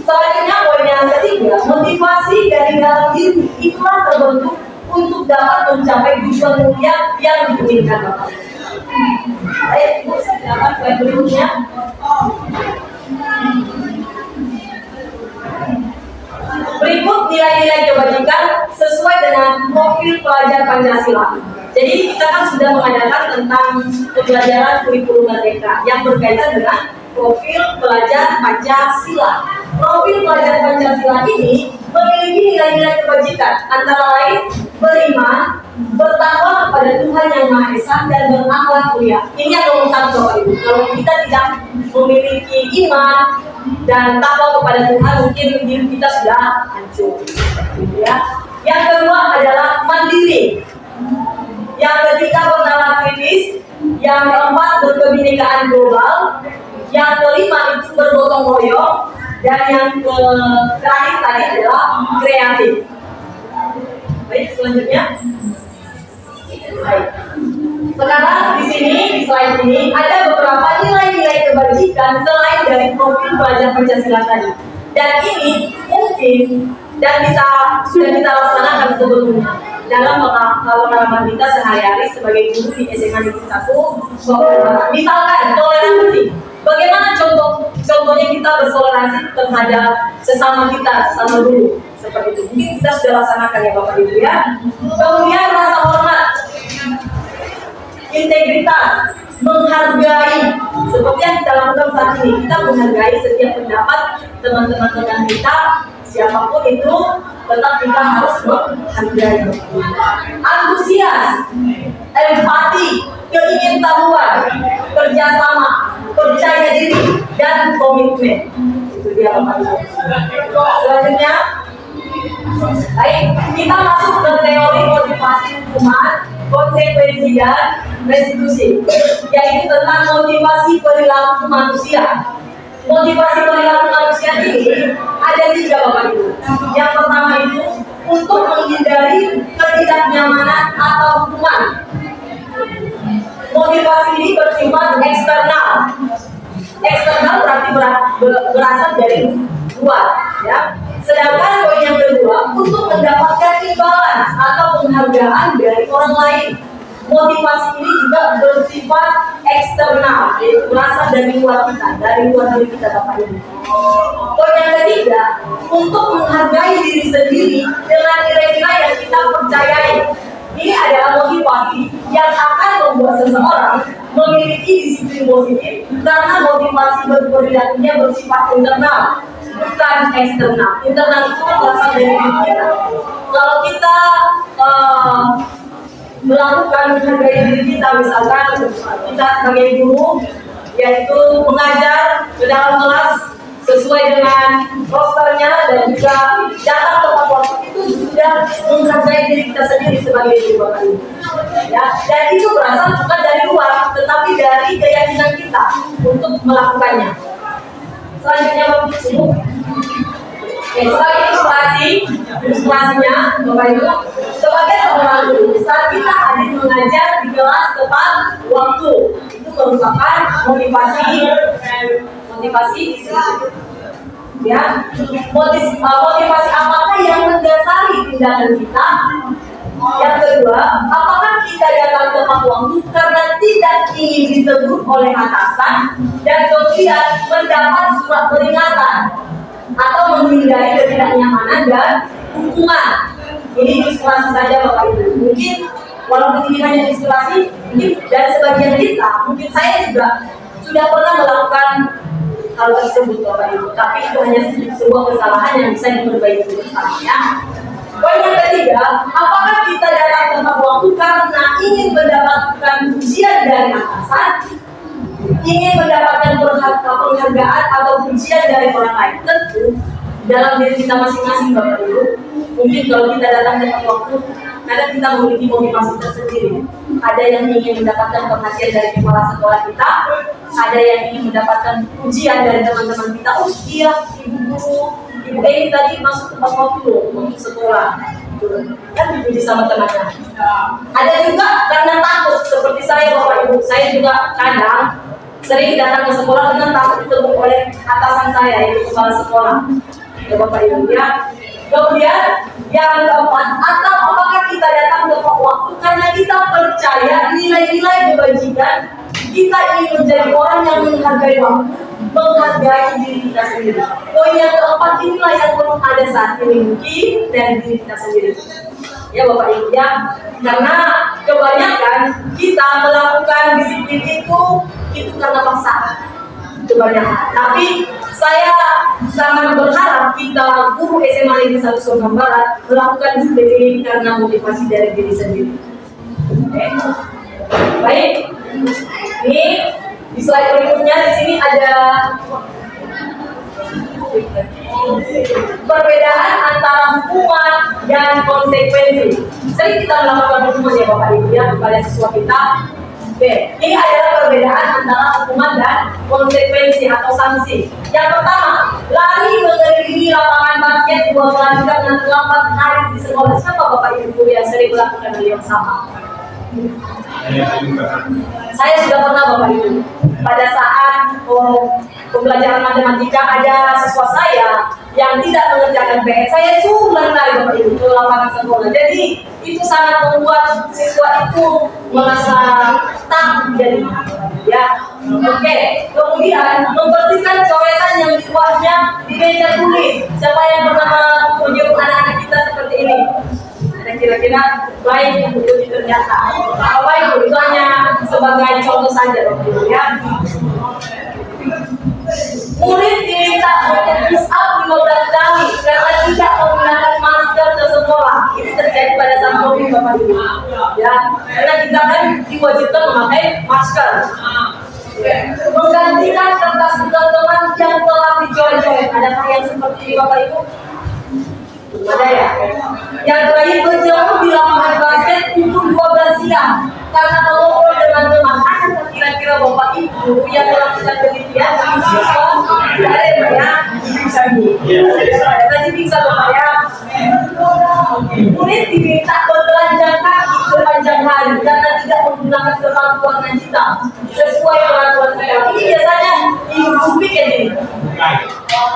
Selanjutnya poin yang ketiga, motivasi dari dalam diri itulah terbentuk untuk dapat mencapai tujuan mulia yang diinginkan, Bapak Ibu. Baik, Ibu, silakan poin berikutnya. Berikut nilai-nilai kebajikan sesuai dengan profil pelajar Pancasila. Jadi kita kan sudah mengadakan tentang pembelajaran kurikulum merdeka yang berkaitan dengan profil pelajar Pancasila. Profil pelajar Pancasila ini memiliki nilai-nilai kebajikan antara lain beriman, bertakwa kepada Tuhan Yang Maha Esa dan berakhlak mulia. Ini yang nomor satu, Bapak Ibu. Kalau kita tidak memiliki iman dan takwa kepada Tuhan, mungkin diri kita sudah hancur, gitu ya. Yang kedua adalah mandiri. Yang ketiga bernalar kritis. Yang keempat berkebinekaan global. Yang kelima itu bergotong royong. Dan yang terakhir tadi adalah kreatif. Baik, selanjutnya. Baik. Sekarang di sini, di slide ini ada beberapa nilai-nilai kebajikan selain dari profil pelajar Pancasila tadi. Dan ini mungkin dan sudah kita laksanakan sebelumnya dalam pengalaman kita sehari-hari sebagai guru di SMA Negeri 1. Misalkan toleransi. Bagaimana contohnya kita bertoleransi terhadap sesama kita, sesama guru seperti itu. Mungkin kita sudah laksanakan ya Bapak Ibu ya. Kemudian rasa hormat, integritas, menghargai seperti yang kita lakukan saat ini. Kita menghargai setiap pendapat teman-teman kita, siapapun itu, tetap kita harus menghargai. Antusias, empati, keingintahuan, kerjasama, percaya diri, dan komitmen. Itu dia Bapak Ibu. Selanjutnya, baik, kita masuk ke teori motivasi hukuman, konsekuensi dan restitusi, yaitu tentang motivasi perilaku manusia. Motivasi perilaku manusia ini ada 3 Bapak Ibu. Yang pertama itu untuk menghindari ketidaknyamanan atau hukuman. Motivasi ini bersifat eksternal. Eksternal berarti berasal dari luar, ya. Sedangkan poin yang kedua untuk mendapatkan imbalan atau penghargaan dari orang lain. Motivasi ini juga bersifat eksternal, yaitu berasal dari luar kita, dari luar diri kita Bapak Ibu. Poin yang ketiga untuk menghargai diri sendiri dengan nilai-nilai yang kita percayai. Ini adalah motivasi yang akan membuat seseorang memiliki disiplin positif karena motivasi berperilakunya bersifat internal, bukan eksternal. Internal itu berasal dari diri kita. Kalau kita melakukan menghargai diri kita, misalkan kita sebagai guru, yaitu mengajar ke dalam kelas sesuai dengan rosternya dan juga datang tepat waktu, itu sudah menghargai diri kita sendiri sebagai guru Bapak Ibu. Ya, dan itu berasal bukan dari luar, tetapi dari keyakinan kita untuk melakukannya. Selanjutnya Bapak Ibu, Sebagai ilustrasinya, Bapak Ibu, sebagai seorang guru, saat kita hadir mengajar di kelas tepat waktu, itu merupakan motivasi ya. Motivasi apakah yang mendasari tindakan kita? Yang kedua, apakah kita datang tepat waktu karena tidak ingin ditegur oleh atasan dan kemudian mendapat surat peringatan atau menghindari ketidaknyamanan dan hukuman? Ini ilustrasi saja Bapak Ibu. Mungkin walaupun ini hanya ilustrasi, mungkin dari sebagian kita, mungkin saya juga sudah pernah melakukan hal tersebut Bapak Ibu. Tapi itu hanya sebuah kesalahan yang bisa diperbaiki bersama. Poin yang ketiga, apakah kita datang tepat waktu karena ingin mendapatkan pujian dari atasan, ingin mendapatkan penghargaan atau pujian dari orang lain? Tentu dalam diri kita masing-masing Bapak Ibu. Mungkin kalau kita datang tepat waktu, kadang kita memiliki motivasi tersendiri. Ada yang ingin mendapatkan perhatian dari kepala sekolah kita, ada yang ingin mendapatkan pujian dari teman-teman kita. Oh iya, Ibu Eni tadi masuk tepat waktu untuk sekolah, kan dipuji sama teman-teman. Ada juga karena takut, seperti saya Bapak Ibu. Saya juga kadang sering datang ke sekolah dengan takut ditegur oleh atasan saya, yaitu kepala sekolah. Ya Bapak Ibu ya. Kemudian yang keempat, atau apakah kita datang tepat waktu karena kita percaya nilai-nilai kebajikan, kita ingin menjadi orang yang menghargai waktu, menghargai diri kita sendiri. Poin yang keempat inilah yang belum ada saat ini mungkin dari diri kita sendiri. Ya Bapak Ibu ya, karena kebanyakan kita melakukan disiplin itu karena paksaan. Kebanyakan. Tapi saya sangat berharap kita guru SMA Negeri 1 Sorghum Barat melakukan disiplin ini karena motivasi dari diri sendiri. Oke. Baik. Ini di slide berikutnya di sini ada perbedaan antara hukuman dan konsekuensi. Sering kita melakukan hukuman ya Bapak Ibu ya kepada siswa kita. Oke, ini adalah perbedaan antara hukuman dan konsekuensi atau sanksi. Yang pertama, lari mengelilingi lapangan basket 2 kali dengan terlambat hari di sekolah. Siapa Bapak Ibu yang sering melakukan hal yang sama? Saya sudah pernah Bapak Ibu. Pada saat pembelajaran matematika ada siswa saya yang tidak mengerjakan PR, saya suruh lari Bapak Ibu ke lapangan sekolah. Jadi itu sangat membuat siswa itu merasa takut jadi ya. Oke. Kemudian membersihkan coretan yang dibuatnya di meja tulis. Siapa yang pernah menyuruh anak-anak kita seperti ini? Dan kira-kira baik untuk ternyata. Baik, itu hanya sebagai contoh saja Bapak Ibu ya. Murid diminta untuk push up 15 kali karena tidak menggunakan masker ke sekolah. Ini terjadi pada saat COVID Bapak Ibu. Ya, karena kita kan diwajibkan memakai masker. Menggantikan kertas tugas teman yang telah dicoret-coret. Adakah yang seperti ini Bapak Ibu? Ada ya? Yang terakhir berjauh di lapangan basket untuk 12 siang karena mengobrol dengan teman. Ada kira-kira Bapak Ibu yang melakukan penelitian di siswa? Ada ya? Tadi bisa Bapak ya? Murid diminta bertelanjang kaki sepanjang hari karena tidak menggunakan sepatu warna hitam sesuai peraturan sekolah. Ini biasanya ibu bikin ini.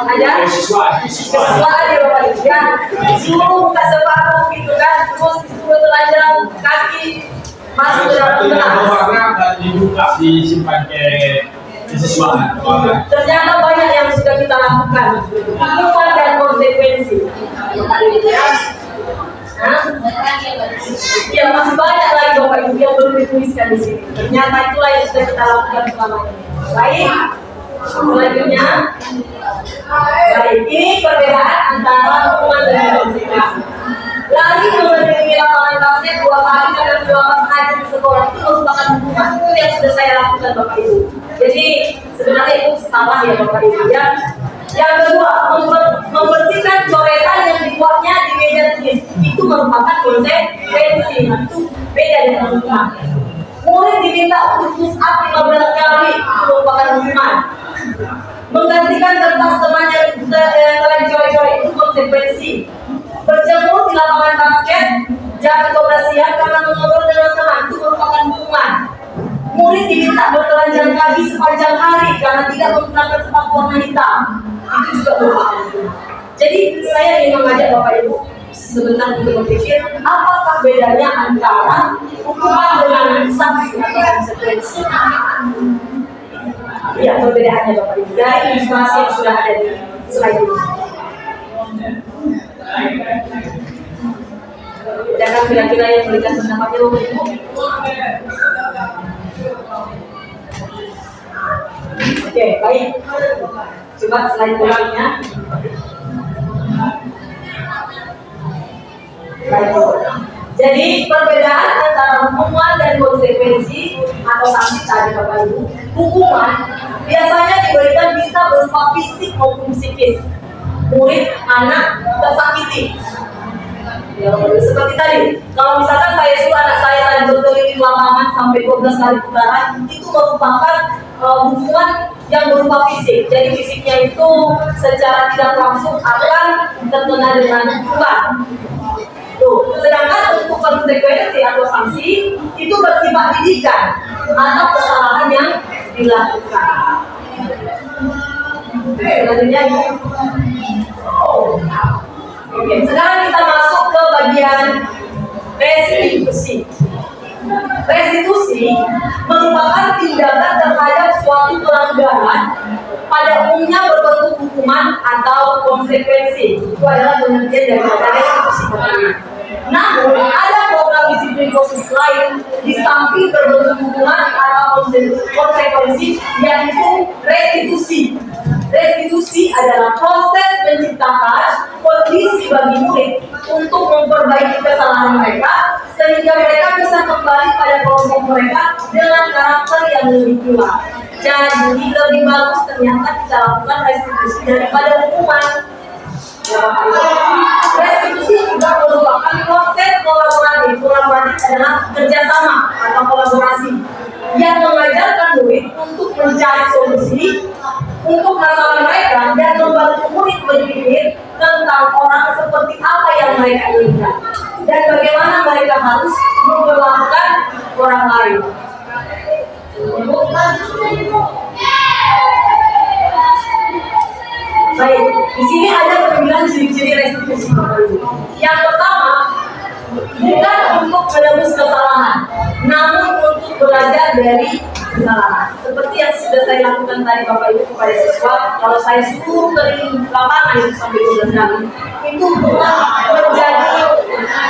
Ada siswa ada Bapak Ibu ya, disuruh buka sepatu gitu kan, terus disuruh telanjang kaki masuk ke dalam kelas dan dibuka disimpan ke siswa. Ternyata banyak yang sudah kita lakukan, hukuman dan konsekuensi. Ya masih banyak lagi Bapak Ibu yang belum dituliskan di sini. Ternyata itulah yang sudah kita lakukan selama ini. Baik. Selanjutnya, baik, ini perbedaan antara hukuman dan konsekuensi. Lari mengelilingi lapangan basket 2 kali dengan 2 hari di sekolah itu merupakan hukuman. Itu yang sudah saya lakukan Bapak Ibu. Jadi sebenarnya itu salah ya Bapak Ibu ya. Yang kedua, membersihkan coretan yang dibuatnya di meja tulis itu merupakan konsekuensi. Itu beda dengan hukuman. Murid diminta untuk push up 15 kali itu merupakan hukuman. Menggantikan kertas teman yang telah dicoret-coret itu konsekuensi. Berjemur di lapangan basket jam 12 siang karena mengobrol dengan teman itu merupakan hukuman. Murid diminta bertelanjang kaki sepanjang hari karena tidak menggunakan sepatu warna hitam. Itu juga merupakan hukuman. Jadi saya ingin mengajak Bapak Ibu sebentar untuk berpikir apakah bedanya antara hukuman dengan sanksi atau konsekuensi. Ya, perbedaannya Bapak Ibu dari ilustrasi yang sudah ada di slide ini. Jangan kira-kira yang berikan pendapatnya Bapak Ibu. Oke, baik. Coba slide berikutnya. Baik. Jadi perbedaan antara hukuman dan konsekuensi atau sanksi tadi Bapak Ibu. Hukuman biasanya diberikan bisa berupa fisik maupun psikis. Murid, anak tersakiti. Ya, seperti tadi, kalau misalkan saya suruh anak saya tadi berkeliling lapangan sampai 12 kali putaran, itu merupakan hukuman yang berupa fisik. Jadi fisiknya itu secara tidak langsung akan terkena dengan hukuman. Tuh, sedangkan untuk konsekuensi atau sanksi itu bersifat didikan atau kesalahan yang dilakukan. Oke, selanjutnya. Oke, sekarang kita masuk ke bagian restitusi. Restitusi merupakan tindakan terhadap suatu pelanggaran pada umumnya berbentuk hukuman atau konsekuensi. Itu adalah pengertian daripada restitusi. Namun ada program disiplin positif lain di samping berbentuk hukuman atau konsekuensi, yaitu restitusi. Restitusi adalah proses menciptakan kondisi bagi murid untuk memperbaiki kesalahan mereka sehingga mereka bisa kembali pada kelompok mereka dengan karakter yang lebih kuat. Jadi lebih bagus ternyata kita lakukan restitusi daripada hukuman. Restitusi juga merupakan proses kolaboratif. Kolaboratif adalah kerjasama atau kolaborasi yang mengajarkan murid untuk mencari solusi untuk masalah mereka dan membantu murid berpikir tentang orang seperti apa yang mereka inginkan dan bagaimana mereka harus memperlakukan orang lain. Baik, di sini ada 9 ciri-ciri restitusi. Yang pertama, bukan untuk menebus kesalahan, namun untuk belajar dari kesalahan. Seperti yang sudah saya lakukan tadi Bapak Ibu kepada siswa, kalau saya suruh keliling lapangan itu sampai 12 kali, itu bukan menjadi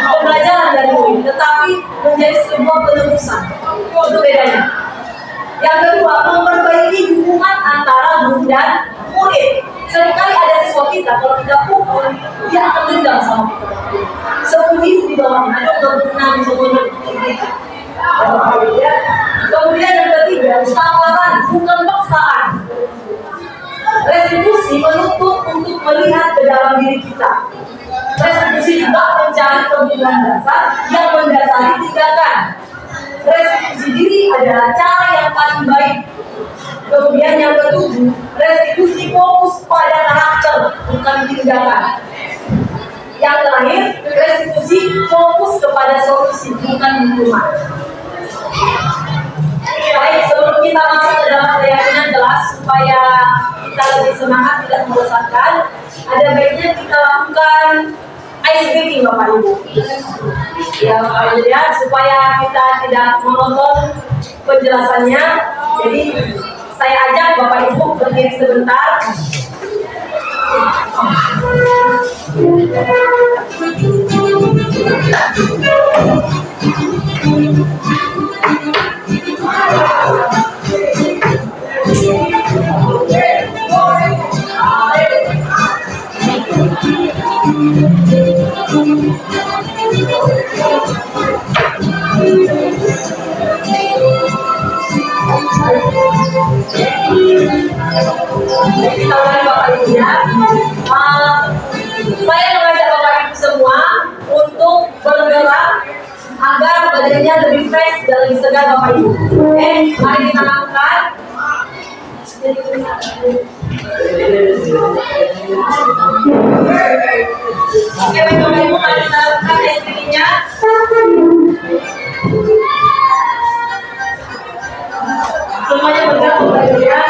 pembelajaran dari murid, tetapi menjadi sebuah penebusan. Itu bedanya. Yang kedua, memperbaiki hubungan antara guru dan murid. Seringkali ada siswa kita kalau tidak pukul, dia akan dendam sama kita. Seumur hidup di bawahnya, ada nggak benar semuanya. Kemudian yang ketiga, tawaran bukan paksaan. Restitusi menuntut untuk melihat ke dalam diri kita. Restitusi juga mencari kebutuhan dasar yang mendasari tindakan. Restitusi diri adalah cara yang paling baik. Kemudian yang ketujuh, restitusi fokus pada karakter, bukan tindakan. Yang terakhir, restitusi fokus kepada solusi, bukan hukuman. Baik, sebelum kita masuk ke dalam keyakinan kelas, supaya kita lebih semangat, tidak membosankan, ada baiknya kita lakukan ice breaking Bapak Ibu. Ya Bapak Ibu ya, supaya kita tidak menonton penjelasannya. Jadi saya ajak Bapak Ibu berdiri sebentar. Kita mulai Bapak Ibu ya. Saya mengajak Bapak Ibu semua untuk bergerak agar badannya lebih fresh dan lebih segar Bapak Ibu. Oke, mari kita lakukan. Oke, baik Bapak Ibu, mari kita lakukan SPT-nya. Semuanya bergerak Bapak Ibu ya.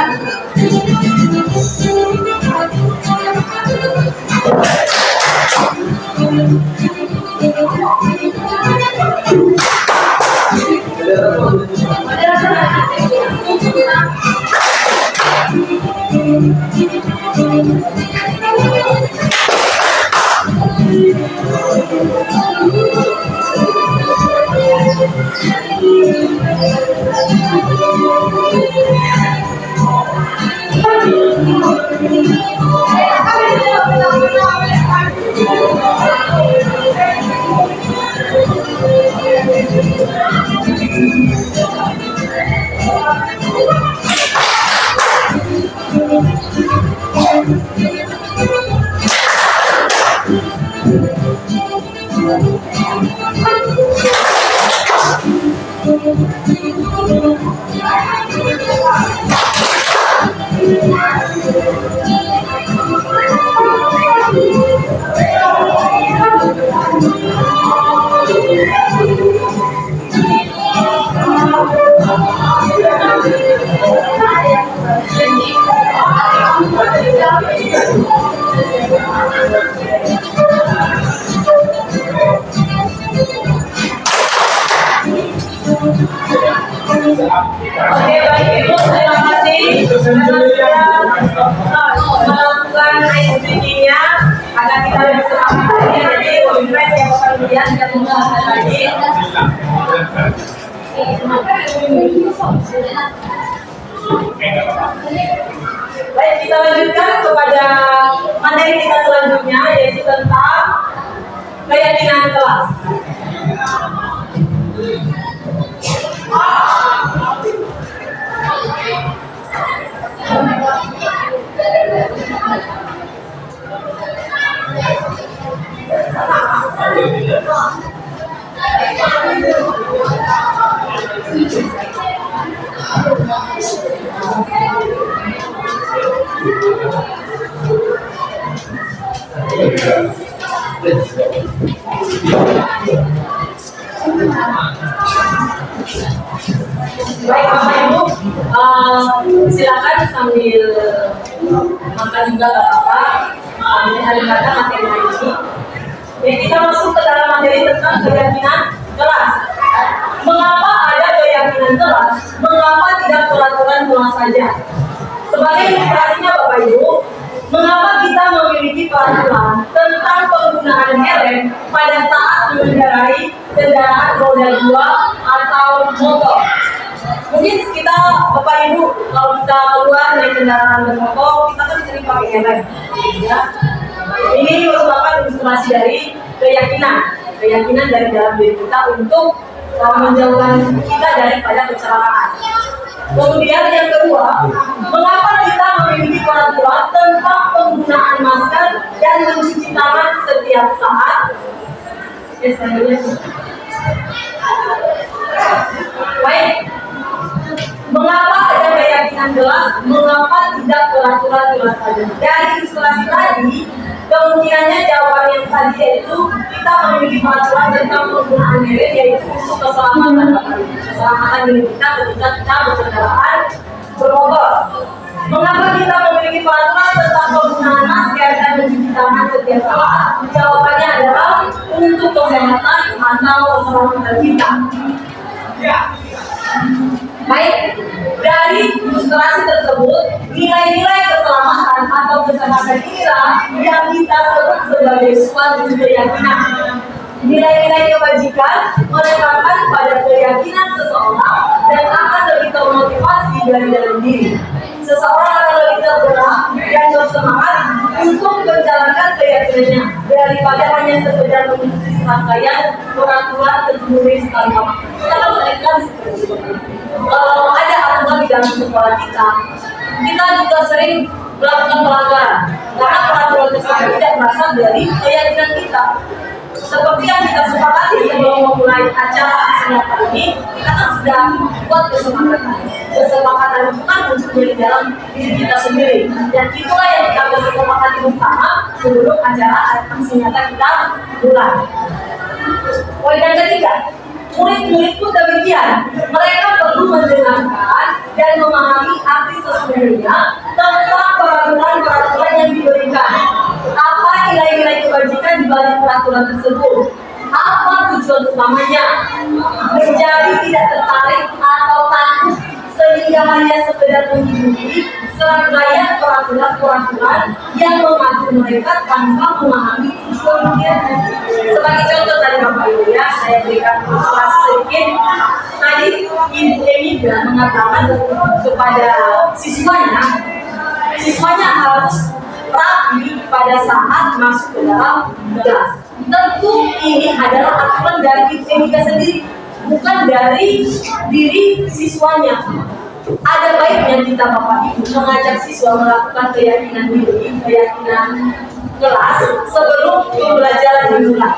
Oke, baik Ibu, terima kasih karena sudah melakukan SPT-nya agar kita lebih semangat lagi. Jadi lebih fresh ya Bapak Ibu ya, tidak mengulangi lagi. Baik, kita lanjutkan kepada materi kita selanjutnya, yaitu tentang keyakinan kelas. Baik Bapak Ibu, silakan sambil makan juga gak apa-apa. Sambil ada materi ini. Jadi kita masuk ke dalam materi tentang keyakinan kelas. Mengapa ada keyakinan kelas? Mengapa tidak peraturan kelas saja? Sebagai ilustrasinya Bapak Ibu, mengapa kita memiliki peraturan tentang penggunaan helm pada saat mengendarai kendaraan roda 2 atau motor? Mungkin kita Bapak Ibu kalau kita keluar dari kendaraan bermotor, kita kan sering pakai helm, ya. Ini merupakan ilustrasi dari keyakinan dari dalam diri kita untuk menjauhkan kita daripada kecelakaan. Kemudian yang kedua, mengapa kita memiliki peraturan tentang penggunaan masker dan mencuci tangan setiap saat? Baik, mengapa ada keyakinan jelas? Mengapa tidak peraturan jelas saja? Dari ilustrasi tadi, kemungkinannya jawaban yang tadi yaitu kita memiliki peraturan tentang penggunaan helm, yaitu untuk keselamatan diri kita ketika kita berkendaraan bermotor. Mengapa kita memiliki peraturan tentang penggunaan masker dan mencuci tangan setiap saat? Jawabannya adalah untuk kesehatan atau keselamatan kita. Baik, dari ilustrasi tersebut, nilai-nilai keselamatan atau kesehatan inilah yang kita sebut sebagai suatu keyakinan. Nilai-nilai kebajikan menetapkan pada keyakinan seseorang dan akan lebih termotivasi dari dalam diri. Seseorang akan lebih tergerak dan bersemangat untuk menjalankan keyakinannya daripada hanya sekedar mengikuti serangkaian peraturan tertulis sekali waktu. Kita kan seringkali seperti itu. Kalau ada aturan di dalam sekolah kita juga sering melakukan pelanggaran karena peraturan tersebut tidak berasal dari keyakinan kita. Seperti yang kita sepakati sebelum memulai acara seminar ini, kita kan sudah buat kesepakatan itu kan untuk dari dalam diri kita sendiri. Dan itulah yang kita bersepakati bersama sebelum acara aksi nyata kita mulai. Poin yang ketiga, murid-murid pun demikian. Mereka perlu mendengarkan dan memahami arti sesungguhnya tentang peraturan-peraturan yang diberikan. Apa nilai-nilai kebajikan di balik peraturan tersebut? Apa tujuan utamanya? Menjadi tidak tertarik atau takut sehingga hanya sekedar mengikuti serangkaian peraturan-peraturan yang mengatur mereka tanpa memahami tujuannya. Sebagai contoh tadi Bapak Ibu ya, saya berikan ilustrasi sedikit. Tadi Ibu Emi mengatakan kepada siswanya harus rapi pada saat masuk ke dalam kelas. Tentu ini adalah aturan dari Ibu Emi sendiri, bukan dari diri siswanya. Ada baiknya kita Bapak Ibu mengajak siswa melakukan keyakinan diri, keyakinan kelas sebelum pembelajaran dimulai.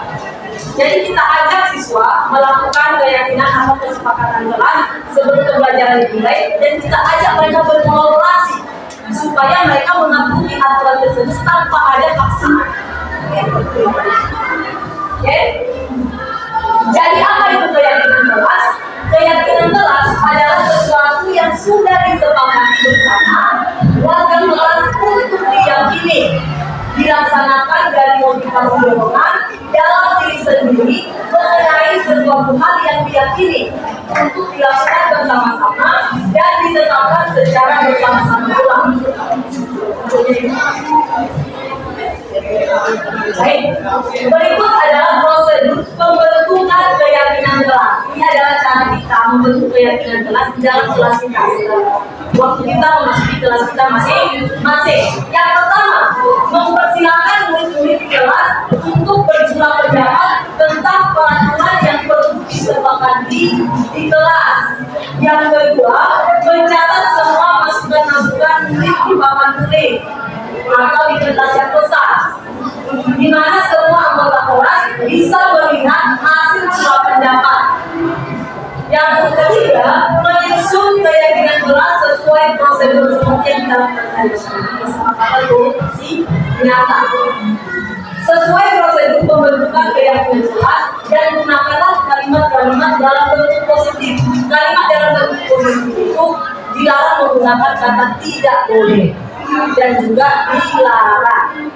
Jadi kita ajak siswa melakukan keyakinan atau kesepakatan kelas sebelum pembelajaran dimulai, dan kita ajak mereka berkolaborasi supaya mereka mengikuti aturan tersebut tanpa ada paksaan. Oke? Jadi apa itu keyakinan kelas? Keyakinan kelas adalah sesuatu yang sudah disepakati bersama warga kelas untuk diyakini, dilaksanakan dari motivasi dorongan dalam diri sendiri mengenai sesuatu hal yang diyakini untuk dilakukan bersama-sama dan ditetapkan secara bersama-sama pula. Baik, berikut adalah prosedur pembentukan keyakinan kelas. Ini adalah cara kita membentuk keyakinan kelas di dalam kelas kita. Waktu kita memasuki kelas kita masing-masing. Yang pertama, mempersilahkan murid-murid di kelas untuk berjuang pendapat tentang peraturan yang perlu disepakati di kelas. Yang kedua, mencatat semua masukan-masukan murid di papan tulis atau di kertas yang besar, di mana semua anggota kelas bisa melihat hasil jual pendapat. Yang ketiga, menyusun keyakinan kelas sesuai prosedur seperti yang kita lakukan kesepakatan komisi nyata. Sesuai prosedur pembentukan keyakinan kelas dan gunakanlah kalimat-kalimat dalam bentuk positif. Kalimat dalam bentuk positif itu dilarang menggunakan kata tidak boleh dan juga dilarang.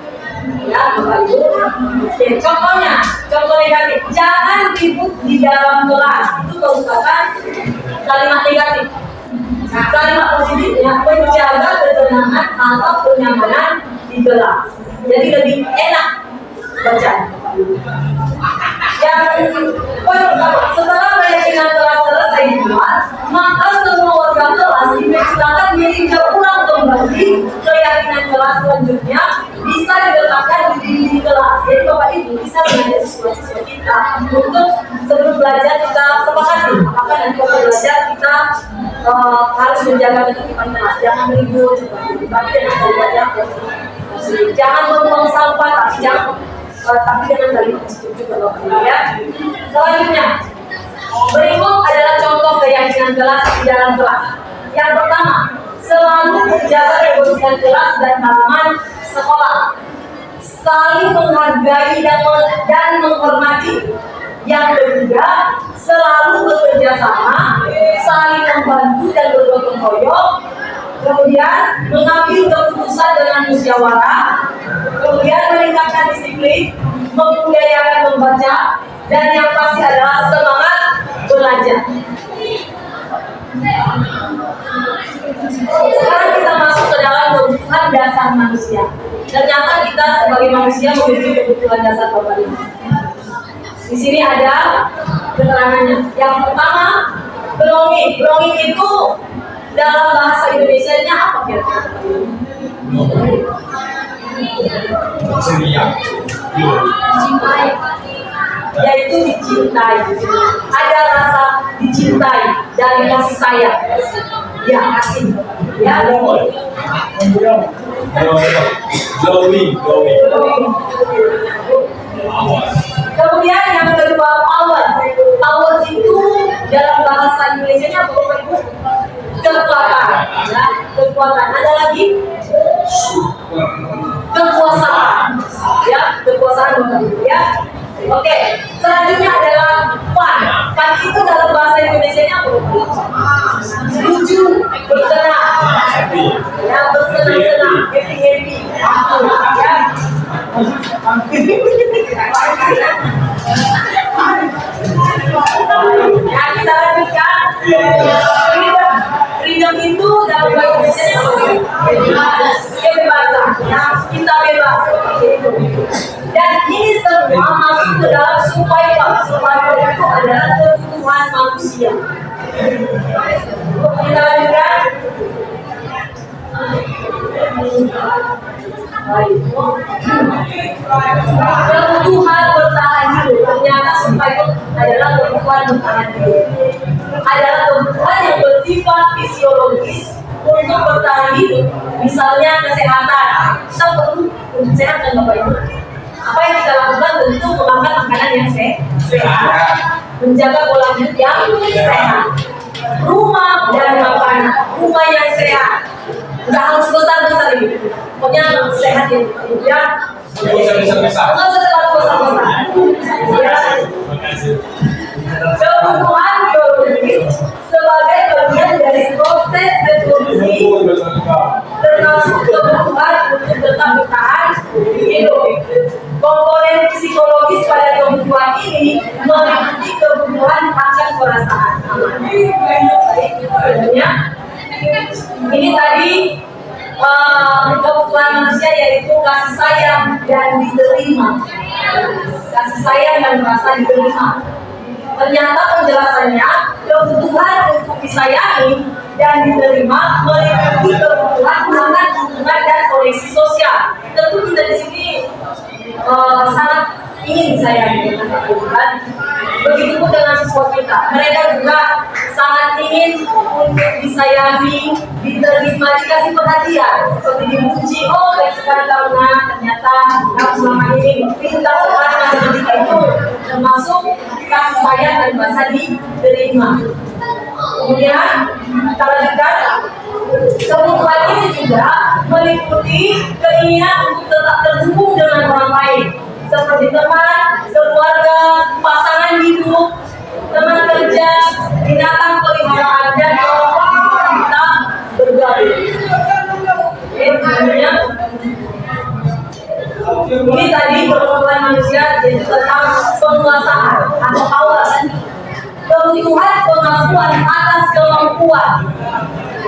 Ya, Bapak Ibu. Oke, contoh negatif. Jangan ribut di dalam kelas. Itu merupakan kalimat negatif. Nah, kalimat positifnya menjaga ketenangan atau kenyamanan di kelas. Jadi lebih enak baca. Yang poin pertama, setelah keyakinan kelas selesai dibuat, maka semua warga kelas dipersilakan meninjau ulang kembali keyakinan kelas selanjutnya bisa diletakkan di dinding kelas. Jadi Bapak Ibu bisa mengajak siswa-siswa kita untuk sebelum belajar kita sepakati apakah nanti waktu belajar kita harus menjaga ketertiban kelas, jangan ribut, tapi dengan belajar jangan membuang sampah, tapi dengan kalimat positif juga Bapak Ibu ya. Selanjutnya, berikut adalah contoh keyakinan kelas di dalam kelas. Yang pertama, selalu menjaga kebersihan kelas dan halaman sekolah, saling menghargai dan menghormati. Yang kedua, selalu bekerja sama, saling membantu dan bergotong royong. Kemudian mengambil keputusan dengan musyawarah. Kemudian meningkatkan disiplin, membudayakan membaca, dan yang pasti adalah semangat belajar. Sekarang kita masuk ke dalam kebutuhan dasar manusia. Ternyata kita sebagai manusia memiliki kebutuhan dasar Bapak Ibu. Di sini ada keterangannya. Yang pertama, belonging. Belonging itu dalam bahasa Indonesianya apa kira-kira? Cintai. Yaitu dicintai. Ada rasa dicintai dari kasih sayang. Ya, kasih. Ya, Glowing. kemudian yang kedua, power. Power itu dalam bahasa Indonesianya apa Bapak Ibu? Kekuatan. Ya. kekuatan. Ada lagi kekuasaan, ya, kekuasaan Bapak Ibu, ya. Oke, selanjutnya adalah fun. Fun itu dalam bahasa Indonesia-nya apa? Lucu, bersenang, ya, bersenang-senang, happy, ya. Ya, kita lanjutkan. Freedom itu dalam bahasa Indonesia kebebasan, ya, kita bebas. Dan ini semua masuk ke dalam survival. Survival itu adalah kebutuhan manusia. Kita lanjutkan. Kebutuhan bertahan hidup. Ternyata survival adalah kebutuhan bertahan hidup. Adalah kebutuhan yang bersifat fisiologis untuk bertahan hidup. Misalnya kesehatan. Kita perlu sehat dan Bapak Ibu. Apa yang kita lakukan tentu memakan makanan yang sehat, menjaga pola hidup yang sehat, rumah dan makanan, rumah yang sehat, nggak harus besar ini, pokoknya sehat ya. Nggak usah terlalu besar. Kebutuhan biologis sebagai bagian dari proses reproduksi, termasuk kebutuhan untuk tetap bertahan hidup. Komponen psikologis pada kebutuhan ini meliputi kebutuhan akan perasaan. Ini tadi kebutuhan manusia yaitu kasih sayang dan diterima. Kasih sayang dan merasa diterima. Ternyata penjelasannya kebutuhan untuk disayangi dan diterima meliputi kebutuhan akan hubungan dan koneksi sosial. Tentu kita di sini sangat ingin disayangi, kan? Begitupun dengan siswa kita, mereka juga sangat ingin untuk disayangi, diterima, dikasih perhatian, seperti dipuji. Oh, baik sekali karena ternyata kamu selama ini pintar sekali ketika itu, termasuk kasih sayang dan merasa diterima. Kemudian kita lanjutkan. Kebutuhan ini juga meliputi keinginan untuk tetap terhubung dengan orang lain, seperti teman, keluarga, pasangan hidup, teman kerja, binatang peliharaan, dan kelompok kita bergaul. Ini tadi kebutuhan manusia jadi tentang penguasaan atau power. Kebutuhan pengakuan atas kemampuan.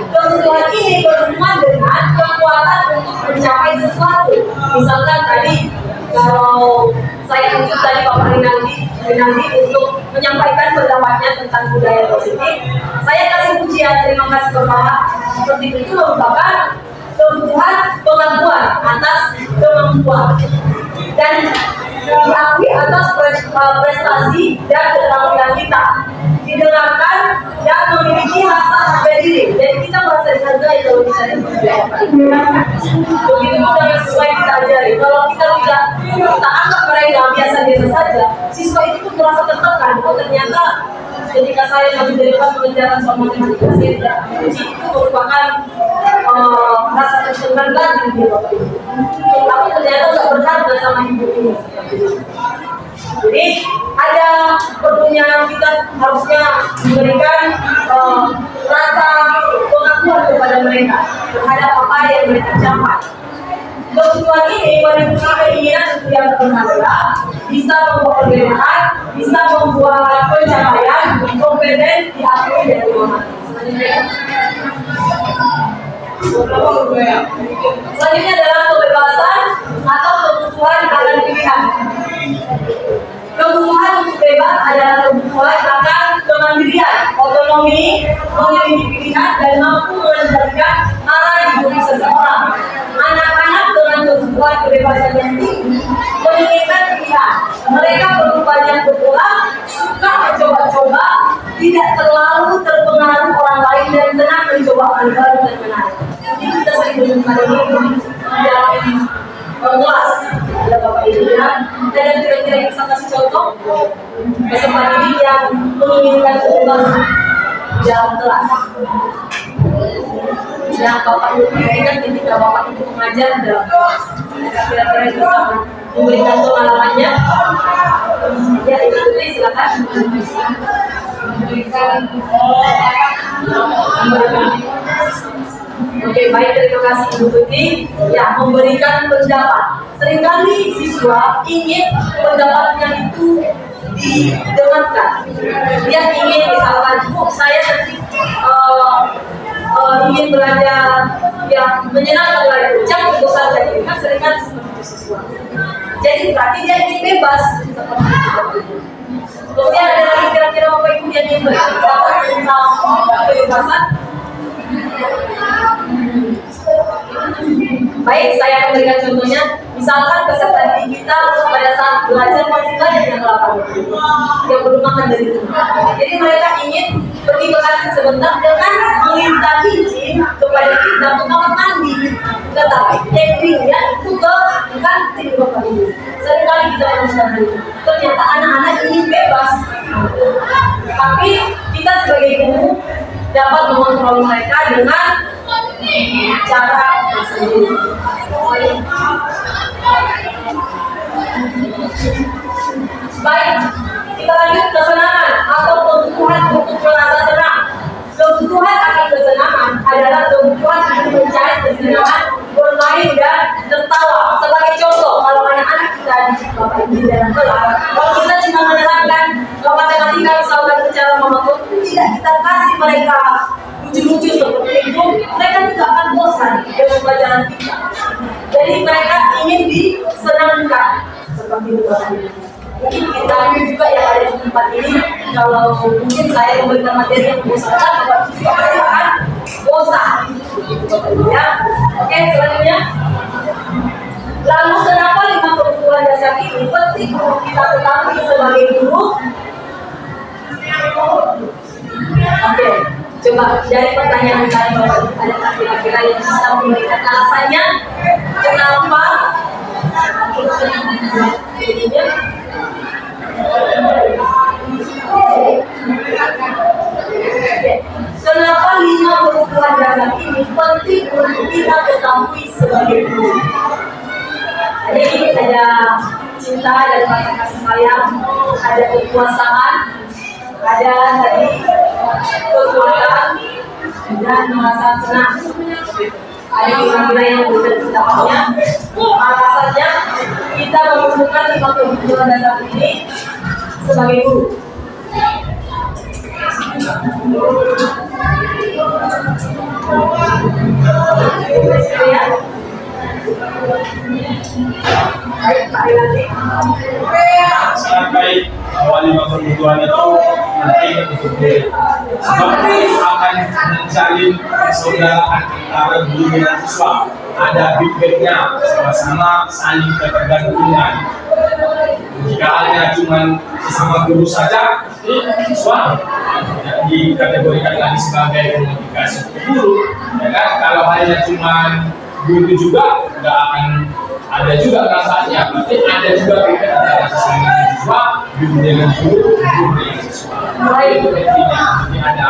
Kebutuhan ini berhubungan dengan kekuatan untuk mencapai sesuatu. Misalkan tadi kalau saya tunjuk tadi Bapak Rinaldi untuk menyampaikan pendapatnya tentang budaya positif, saya kasih pujian, terima kasih Bapak. Seperti itu merupakan kebutuhan pengakuan atas kemampuan dan diakui atas prestasi dan keterampilan kita, didengarkan dan memiliki rasa harga diri. Jadi kita merasa dihargai kalau kita dipercaya. Begitu juga yang siswa yang kita ajari. Kalau kita tidak kita anggap mereka biasa-biasa saja, siswa itu pun merasa tertekan. Oh ternyata ketika saya lebih dari pelajaran soal matematika saya tidak diuji, itu merupakan rasa tertekan lagi di Bapak Ibu. Tapi ternyata tidak berharga sama ibu ini. Jadi ada perlunya kita harusnya memberikan rasa pengakuan kepada mereka terhadap apa yang mereka capai. Kebutuhan ini meliputi keinginan untuk yang berharga, bisa membuat perbedaan, bisa membuat pencapaian, kompeten, diakui dan dihormati. Selanjutnya adalah kebebasan atau kebutuhan akan pilihan. Kebutuhan untuk bebas adalah kebutuhan akan kemandirian, otonomi, memiliki pilihan dan mampu menentukan arah hidup seseorang. Anak-anak dengan kebutuhan kebebasan yang tinggi menginginkan pilihan. Mereka perlu banyak bergerak, suka mencoba-coba, tidak terlalu terpengaruh orang lain dan senang mencoba hal baru dan menarik. Jadi kita sering menemukan ini dalam kelas, ada Bapak Ibu ya. Dan kira-kira bisa kasih contoh peserta didik yang menginginkan kebebasan dalam kelas. yang Bapak Ibu berikan ketika Bapak Ibu mengajar dalam kelas. Kira-kira bisa memberikan pengalamannya. Ya, Ibu Tuti silakan. Oke, baik, terima kasih Ibu Tuti. Ya, memberikan pendapat. Seringkali siswa ingin pendapatnya itu didengarkan. Dia ingin misalkan, Bu, saya ingin belajar yang menyenangkan lagi, jangan bosan lagi. Kan seringkali seperti itu siswa. Jadi berarti dia ingin bebas seperti itu. Kemudian ada lagi kira-kira Bapak Ibu yang ingin berpendapat tentang kebebasan. Baik, saya akan berikan contohnya. Misalkan peserta didik kita pada saat belajar masih banyak yang lapar, yang belum makan dari rumah. Jadi mereka ingin pergi ke kantin sebentar dengan meminta izin kepada kita untuk kamar mandi. Tetapi tekniknya itu ke kantin Bapak Ibu. Seringkali kita menemukan hal itu. Ternyata anak-anak ingin bebas, tapi kita sebagai guru dapat mengontrol mereka dengan cara tersendiri. Baik, kita lanjut kesenangan atau kebutuhan untuk merasa senang. Kebutuhan akan kesenangan adalah kebutuhan untuk mencari kesenangan, bermain dan tertawa. Sebagai contoh, kalau anak-anak kita di Bapak Ibu dalam kelas, kalau kita cuma menerangkan matematika misalkan secara monoton, tidak kita kasih mereka lucu-lucu seperti itu, mereka juga akan bosan dengan pelajaran kita. Jadi mereka ingin disenangkan seperti itu. Mungkin kita juga yang ada di tempat ini, kalau mungkin saya memberikan materi yang membosankan, Bapak juga pasti akan bosan. Ya, oke, selanjutnya. Lalu kenapa 5 kebutuhan dasar ini penting untuk kita ketahui sebagai guru? Oke, coba dari pertanyaan tadi Bapak Ibu, ada kira-kira yang bisa memberikan alasannya kenapa ininya? Kenapa 5 kebutuhan dasar ini penting untuk kita ketahui sebagai guru? Jadi ini ada cinta dan rasa kasih sayang, ada kekuasaan, ada tadi kekuatan dan merasa senang. Ada kira-kira yang bisa pendapatnya. Alasannya kita membutuhkan 5 kebutuhan dasar ini sebagai guru. Ya. Baik, Pak Ilani. Sangat baik bahwa 5 kebutuhan itu penting untuk diri. Sebab akan menjalin persaudaraan antara guru dan siswa. Ada feedbacknya, sama-sama saling ketergantungan. Jika hanya cuma sesama guru saja, siswa dikategorikan lagi sebagai komunikasi guru. Ya kan? Kalau hanya cuma guru juga, nggak akan ada juga manfaatnya. Berarti ada juga beda antara sesama siswa, guru dengan guru dengan siswa. Itu intinya. Jadi ada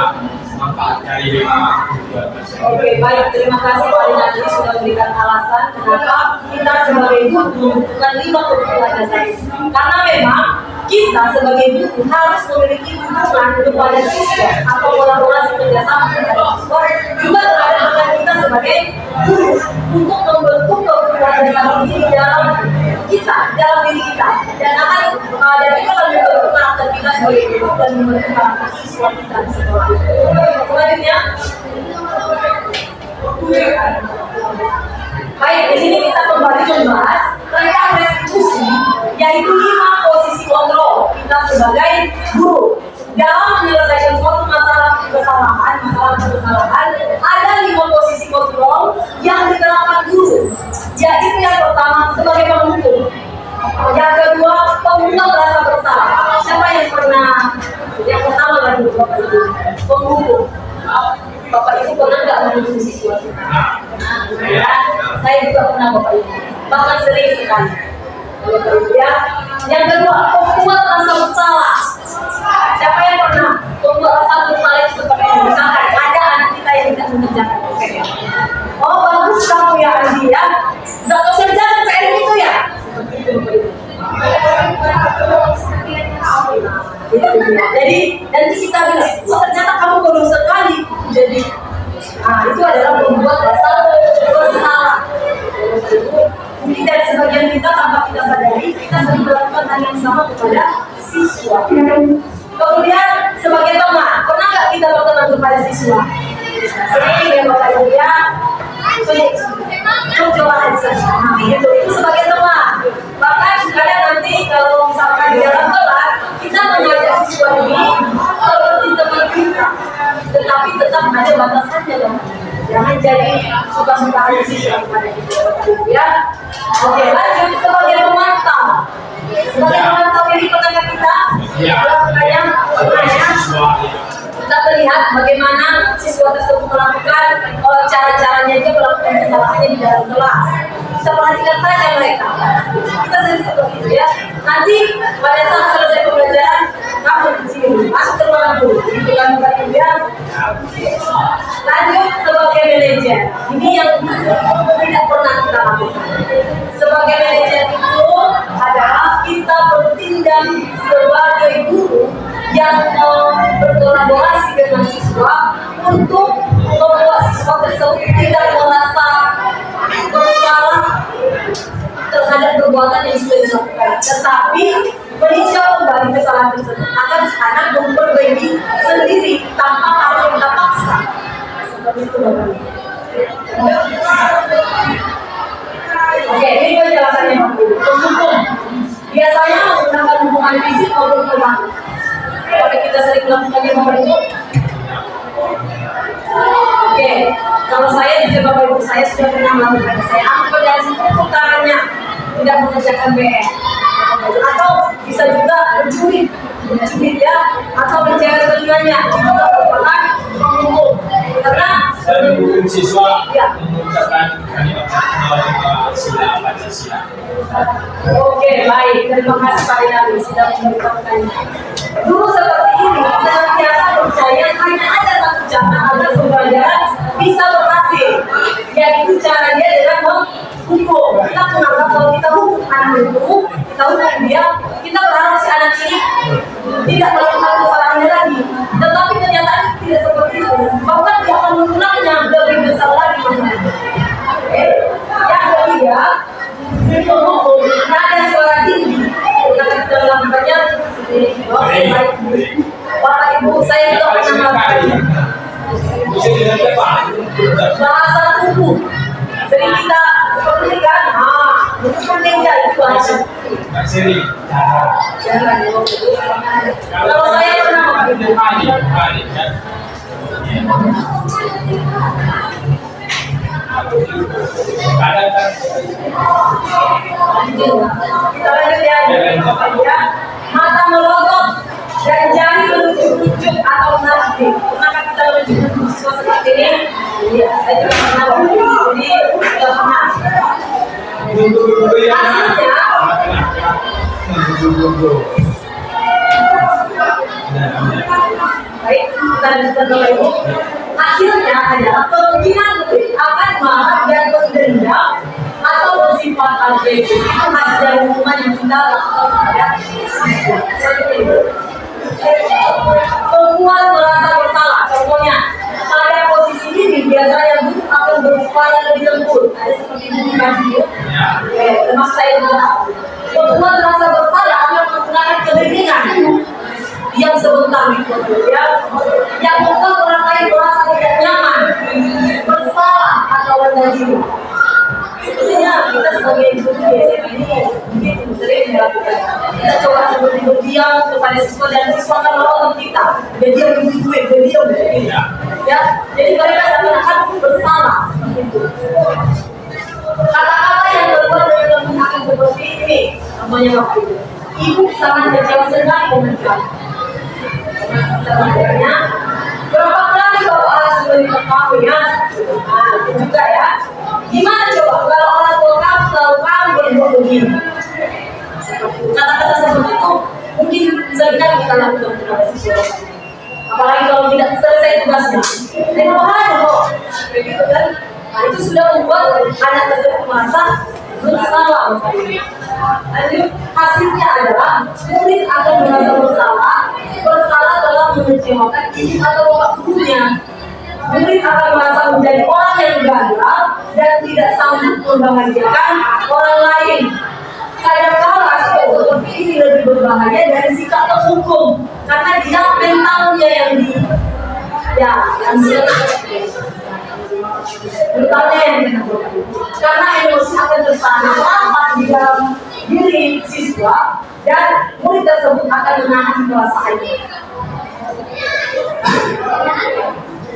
manfaat dari 5 kebutuhan. Oke, baik. Terima kasih Pak Ilani sudah memberikan alasan kenapa kita sebagai guru membutuhkan 5 kebutuhan dasar. Karena memang kita sebagai guru harus memiliki hubungan kepada siswa atau kolaborasi kerjasama dengan siswa juga terhadap kita sebagai guru untuk membentuk kebutuhan dasar ini dalam kita, dalam diri kita, dan akan dan itu akan membentuk karakter kita sebagai guru dan membentuk karakter siswa kita di sekolah. Selanjutnya, baik, di sini kita kembali membahas tentang restitusi, yaitu 5 posisi kontrol kita sebagai guru dalam menyelesaikan suatu masalah kesalahan. Ada 5 posisi kontrol yang diterapkan guru, yaitu yang pertama sebagai penghukum, yang kedua pembuat rasa bersalah. Siapa yang pernah yang pertama lagi Bapak Ibu penghukum? Bapak Ibu pernah nggak menghukum siswa? Ya, saya juga pernah Bapak Ibu, bahkan sering sekali. Bapak Ibu ya. Yang kedua, pembuat rasa bersalah. Siapa yang pernah membuat rasa bersalah itu seperti ini? Misalkan ada anak kita yang tidak mengerjakan Nah, itu adalah membuat rasa bersalah. Mungkin dari sebagian kita tanpa kita sadari, kita sering melakukan hal yang sama kepada siswa. Kemudian sebagai teman, pernah nggak kita berteman kepada siswa? Sering ya Bapak Ibu ya. Coba aja. Nah, itu sebagai teman. Bahkan kadang nanti kalau misalkan di dalam kelas kita mengajak siswa ini seperti teman kita, tetapi tetap ada batasannya dong. Jangan jadi suka-suka aja siswa kepada kita ya. Oke, lanjut sebagai pemantau. Sebagai pemantau ini penanya kita yang kita melihat bagaimana siswa tersebut melakukan cara-caranya dia melakukan kesalahannya di dalam kelas. Kita perhatikan saja mereka. Kita sering seperti itu ya. Nanti pada saat selesai pembelajaran, kamu di sini masuk ke ruangan guru. Itu kan bukan dia. Lanjut sebagai manajer. Ini yang tidak pernah kita lakukan. Sebagai manajer itu adalah kita bertindak sebagai guru yang berkolaborasi dengan siswa untuk membuat siswa tersebut tidak merasa bersalah terhadap perbuatan yang sudah dilakukan, tetapi meninjau kembali kesalahan tersebut agar anak memperbaiki sendiri tanpa harus kita paksa. Seperti itu Bapak. Oke, ini penjelasannya Bapak. Biasanya menggunakan hubungan fisik maupun verbal. Apakah kita sering melakukannya Bapak Ibu? Oke, kalau saya juga Bapak Ibu, saya sudah pernah melakukan. Saya ambil dari situ tangannya, tidak mengerjakan PR. Atau bisa juga mencuri ya, atau mencari telinganya, itu merupakan penghukum. Karena mendukung siswa mengucapkan kalimat sila Pancasila. Oke, baik. Terima kasih Pak Yami sudah memberitahukannya. Dulu seperti ini, senantiasa percaya hanya ada satu cara agar pembelajaran bisa berhasil, yaitu cara dia dengan menghukum. Kita menganggap kalau kita hukum anak itu, kita hukum dia, kita berharap si anak ini tidak melakukan kesalahannya lagi. Tetapi kenyataan tidak seperti itu. Bahkan dia akan mengulangnya lebih besar lagi. Oke, yang ketiga, menghukum nada suara tinggi. Karena kita melakukannya Bapak Ibu, saya juga pernah melakukannya. Bahasa tubuh sering kita seperti kan, mungkin jadi itu aja. Kalau saya pernah kita lanjut ya. Mata melotot dan jari menunjuk-nunjuk atau menunjuk. Kenapa kita menunjuk-nunjuk siswa seperti ini? Iya, saya juga pernah. Jadi sudah pernah. Baik, kita lanjutkan Bapak Ibu. Hasilnya adalah kemungkinan murid akan marah dan berdendam atau bersifat agresif. Itu hasil dari hukuman yang kita lakukan pada siswa. Membuat merasa bersalah. Contohnya, pada posisi ini biasanya guru akan bersuara lebih lembut. Ada seperti bunyi radio. Termasuk saya juga. Membuat merasa bersalah akan menggunakan keringan yang sebentar gitu ya, yang membuat orang lain merasa tidak nyaman, bersalah atau rendah diri. Sebenarnya kita sebagai guru biasanya ini mungkin sering melakukan. Kita coba seperti berdiam kepada siswa dan siswa akan melawan kita. Berdiam ya. Jadi mereka seakan-akan bersalah. Kata-kata yang berbuat dengan menggunakan seperti ini, namanya Bapak Ibu. Ibu sangat kecewa sekali dengan kami. Sebenarnya berapa kali Bapak sudah diketahui ya? Nah, itu juga ya. Gimana coba kalau orang tua kamu tahu kamu berbuat begini? Kata-kata seperti itu mungkin sering kita lakukan kepada siswa. Apalagi kalau tidak selesai tugasnya. Bahaya kok, begitu kan? Nah, itu sudah membuat anak tersebut merasa bersalah. Lanjut, hasilnya adalah murid akan merasa bersalah dalam mengecewakan ibu atau bapak gurunya. Murid akan merasa menjadi orang yang gagal dan tidak sanggup membahagiakan orang lain. Kadang-kala seperti ini lebih berbahaya dari sikap terhukum, karena dia mentalnya yang mentalnya yang ditentukan. Karena emosi akan tertanam rapat di dalam diri siswa dan murid tersebut akan menahan perasaannya.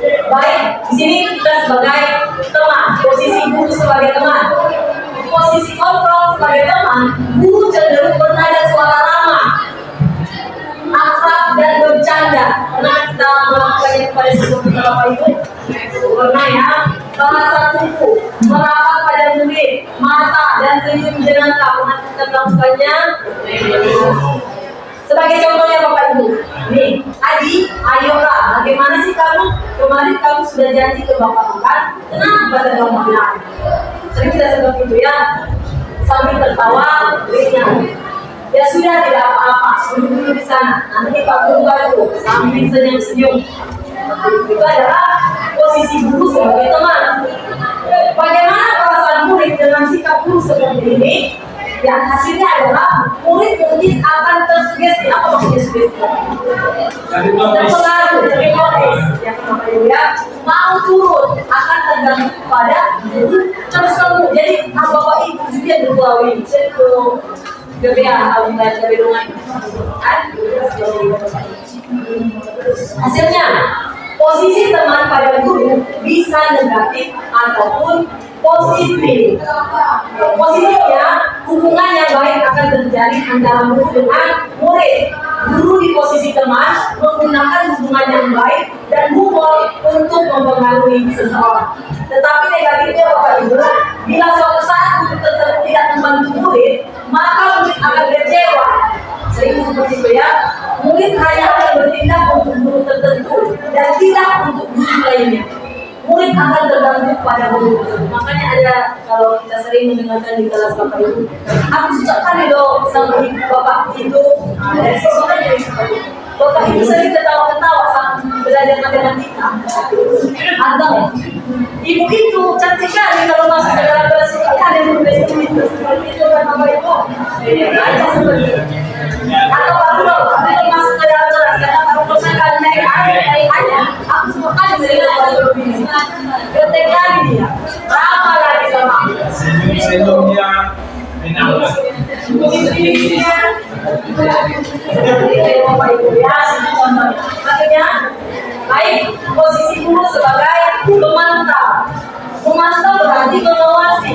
Baik, di sini kita sebagai teman, posisi guru sebagai teman, posisi kontrol sebagai teman, guru cenderung bernada suara ramah, akrab dan bercanda. Pernah kita melakukannya kepada siswa kita Bapak Ibu? Pernah ya, bahasa tubuh, merapat pada murid, mata dan senyum jenaka. Pernah kita melakukannya? Sebagai contohnya Bapak Ibu, nih, Adi, ayolah, bagaimana sih kamu? Kemarin kamu sudah janji ke Bapak kan? Kenapa tidak mau? Sering kita seperti itu ya, sambil tertawa, ringan. Ya sudah, tidak apa-apa, duduk di sana. Nanti Pak Guru bantu, sambil senyum-senyum. Itu adalah posisi guru sebagai teman. Bagaimana perasaan murid dengan sikap guru seperti ini? Ya, hasilnya adalah murid mungkin akan tersugesti. Apa maksudnya sugesti? Terpengaruh, terhipnotis. Ya, mau turun akan tergantung pada guru tersebut. Jadi, Bapak Ibu juga bergawi. Itu gebean kalau kita bedongan. Hasilnya, posisi teman pada guru bisa negatif ataupun positif. Positifnya, hubungan yang baik akan terjadi antara guru dengan murid. Guru di posisi teman menggunakan hubungan yang baik dan humor untuk mempengaruhi seseorang. Tetapi negatifnya Bapak Ibu, bila suatu saat guru tersebut tidak membantu murid, maka murid akan kecewa. Sering seperti itu ya. Murid hanya akan bertindak untuk guru tertentu dan tidak untuk guru lainnya. Murid akan tergantung pada guru. Makanya ada, kalau kita sering mendengarkan di kelas Bapak Ibu, aku suka kali dong sama ibu Bapak itu. Dari siswa kan jadi seperti itu. Bapak Ibu sering ketawa-ketawa saat belajar matematika. Atau ibu itu cantik sekali kalau masuk ke dalam kelas itu ada yang berbeda itu seperti itu kan Bapak Ibu. Aja seperti itu. Atau baru dong, kalau masuk ke dalam kelas karena baru misalkan naik aja, aku semua kali sering ketek lagi dia, ramah lagi sama aku. Senyum-senyumnya menambah. Istrinya, Bapak Ibu ya, contohnya. Makanya, baik posisi guru sebagai pemantau. Memantau berarti mengawasi.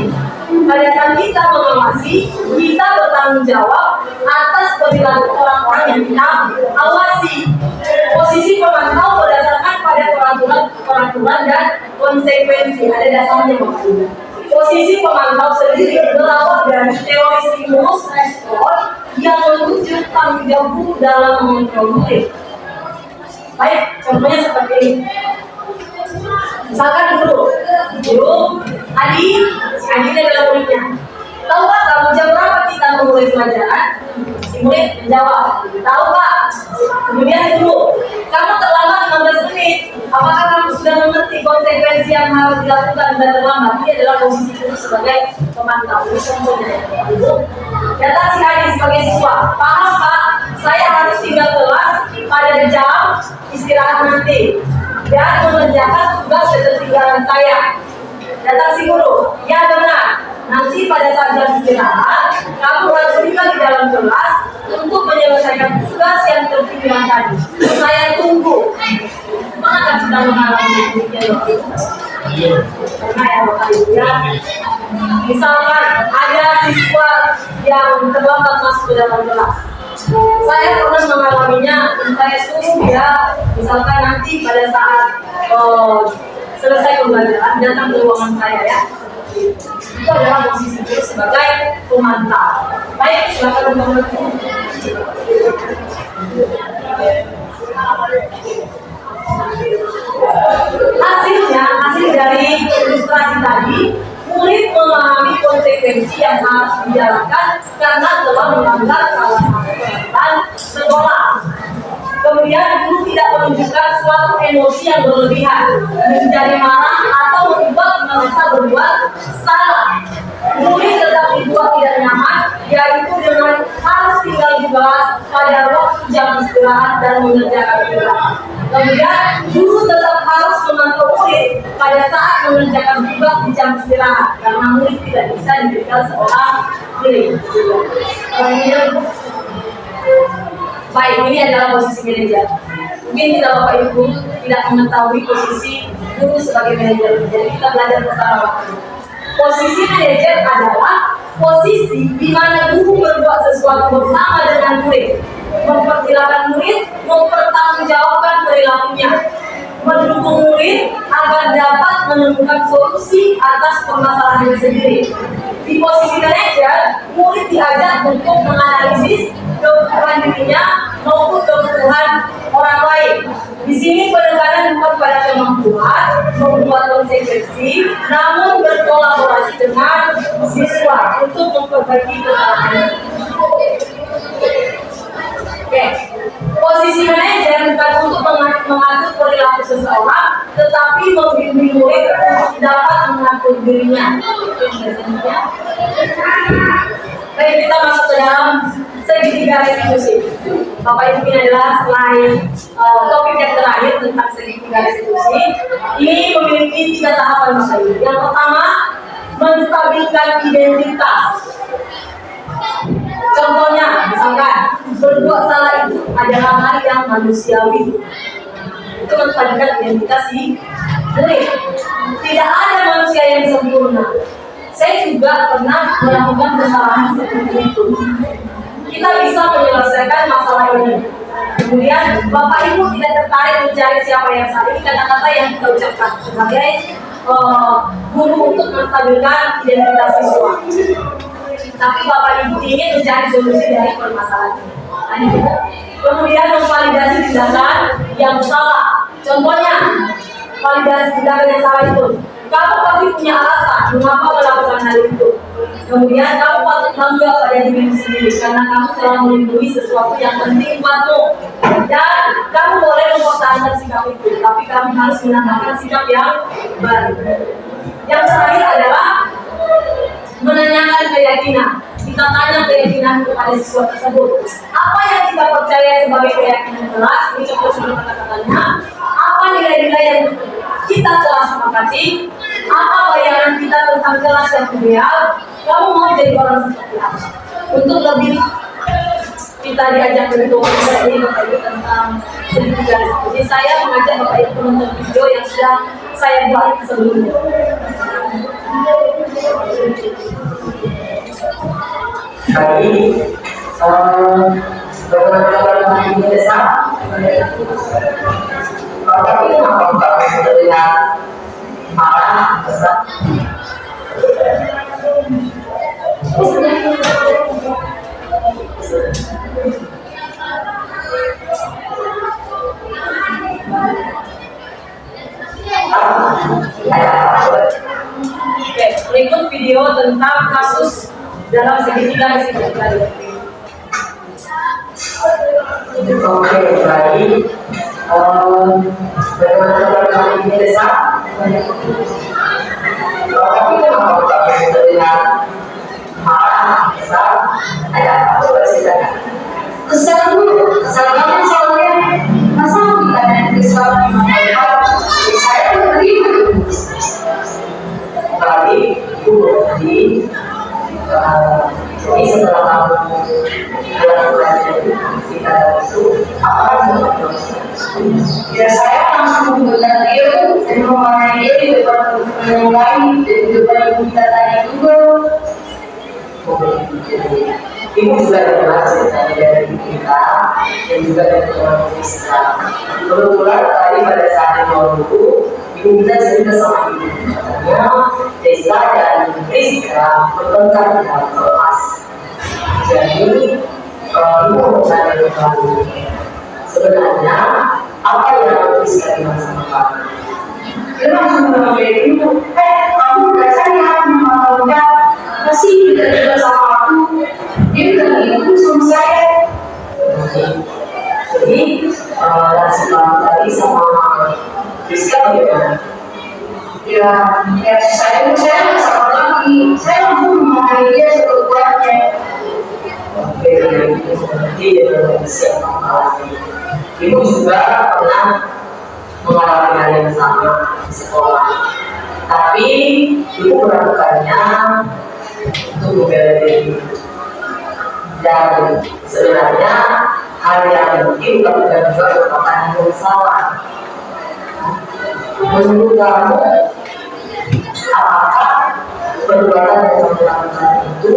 Pada saat kita mengawasi, kita bertanggung jawab atas perilaku orang-orang yang kita awasi. Posisi pemantau berdasarkan pada peraturan dan konsekuensi. Ada dasarnya Bapak Ibu. Posisi pemantau sendiri berawal dari teori stimulus respon yang menuju tanggung jawab guru dalam mengontrol murid. Baik, contohnya seperti ini. Misalkan guru, Adi adalah muridnya. Tahu Pak, kamu jam berapa kita memulai pelajaran? Si murid menjawab, tahu Pak. Kemudian guru, kamu terlambat 15 menit. Apakah kamu sudah mengerti konsekuensi yang harus dilakukan dan terlambat? Ini adalah posisi guru sebagai pemantau. Ini contohnya. Data si Adi sebagai siswa, paham Pak, saya harus tinggal kelas pada jam istirahat nanti dan mengerjakan tugas ketertinggalan saya. Datang si guru, ya benar. Nanti pada saat jam istirahat, kamu harus tinggal di dalam kelas untuk menyelesaikan tugas yang tertinggal tadi. Saya tunggu. Mana kita mengalami demikian? Karena ya Bapak Ibu ya. Misalkan ada siswa yang terlambat masuk ke dalam kelas. Saya pernah mengalaminya, saya suruh ya, misalkan nanti pada saat selesai pembelajaran datang ke ruangan saya ya. Itu adalah posisi guru sebagai pemantau. Baik, silakan teman-teman. Hasil dari ilustrasi tadi, murid memahami konsekuensi yang harus dijalankan karena telah melanggar salah satu peraturan sekolah. Kemudian guru tidak menunjukkan suatu emosi yang berlebihan, menjadi marah atau tugas pada waktu jam istirahat dan mengerjakan tugas. Kemudian guru tetap harus memantau murid pada saat mengerjakan tugas di jam istirahat karena murid tidak bisa diberikan seorang diri. Baik, ini adalah posisi manajer. Mungkin kita Bapak Ibu guru tidak mengetahui posisi guru sebagai manajer. Jadi kita belajar bersama waktu. Posisi manajer adalah posisi di mana guru berbuat sesuatu bersama dengan murid, mempersilahkan murid mempertanggungjawabkan perilakunya, mendukung murid agar dapat menemukan solusi atas permasalahannya sendiri. Di posisi manajer, murid diajak untuk menganalisis kebutuhan dirinya maupun kebutuhan orang lain. Di sini penekanan bukan pada kemampuan membuat konsekuensi, namun berkolaborasi dengan siswa untuk memperbaiki kesalahan. Oke, posisi manajer bukan untuk mengatur perilaku seseorang, tetapi membimbing murid untuk dapat mengatur dirinya. Baik, kita masuk ke dalam segitiga restitusi. Bapak Ibu, ini adalah slide topik yang terakhir tentang segitiga restitusi. Ini memiliki 3 tahapan Bapak Ibu. Yang pertama, menstabilkan identitas. Contohnya, misalkan berbuat salah itu adalah hal yang manusiawi. Itu menstabilkan identitas si murid. Tidak ada manusia yang sempurna. Saya juga pernah melakukan kesalahan seperti itu. Kita bisa menyelesaikan masalah ini. Kemudian Bapak Ibu tidak tertarik mencari siapa yang salah. Ini kata-kata yang kita ucapkan sebagai guru untuk menstabilkan identitas siswa. Tapi Bapak Ibu ingin mencari solusi dari permasalahan ini. Kemudian memvalidasi tindakan yang salah. Contohnya, validasi tindakan yang salah itu. Kamu pasti punya alasan mengapa melakukan hal itu. Kemudian kamu patut bangga pada dirimu sendiri karena kamu telah melindungi sesuatu yang penting buatmu. Dan kamu boleh mempertahankan sikap itu, tapi kamu harus menambahkan sikap yang baru. Yang terakhir adalah menanyakan keyakinan. Kita tanya keyakinan kepada siswa tersebut. Apa yang kita percaya sebagai keyakinan kelas? Ini contoh sebelum kata-katanya. Apa nilai-nilai yang kita telah sepakati? Apa bayangan kita tentang kelas yang ideal? Kamu mau jadi orang seperti apa? Untuk lebih kita diajak untuk ini Bapak Ibu tentang segitiga restitusi. Saya mengajak Bapak Ibu menonton video yang sudah saya buat sebelumnya. Baik, beberapa di desa, tapi apa terlihat marah, besar. Oke, berikut video tentang kasus dalam segitiga restitusi tadi. Oke, baik. Beberapa di desa, tapi apa terlihat marah, besar. Ada apa silakan. Kesal banget soalnya. Masa kita ada kesal saya terima. Tapi jadi setelah kamu melakukan kita itu apa yang Ya saya langsung menggunakan dia dan memarahi dia di depan yang lain dan di depan kita tadi juga. Ini juga jelas dari kita dan juga dari orang Islam. Kebetulan tadi pada saat yang lalu ibu kita cerita sama ibu katanya desa dan Rizka bertengkar dalam kelas. Jadi ibu mau saya beritahu sebenarnya apa yang Rizka bilang sama kamu? Dia langsung bilang ibu, kamu udah sayang sama kamu masih tidak juga sama aku. Dia bilang itu sama saya. Jadi setelah tadi sama Rizka bagaimana? Ya saya nggak sabar lagi. Saya langsung memarahi dia sekeluarnya. Oke, di Indonesia yang mengalami. Ibu juga pernah mengalami hal yang sama di sekolah. Tapi ibu melakukannya untuk membela diri. Dan sebenarnya hal yang mungkin lakukan juga merupakan hal yang salah. Menurut kamu, apakah perbuatan yang kamu lakukan itu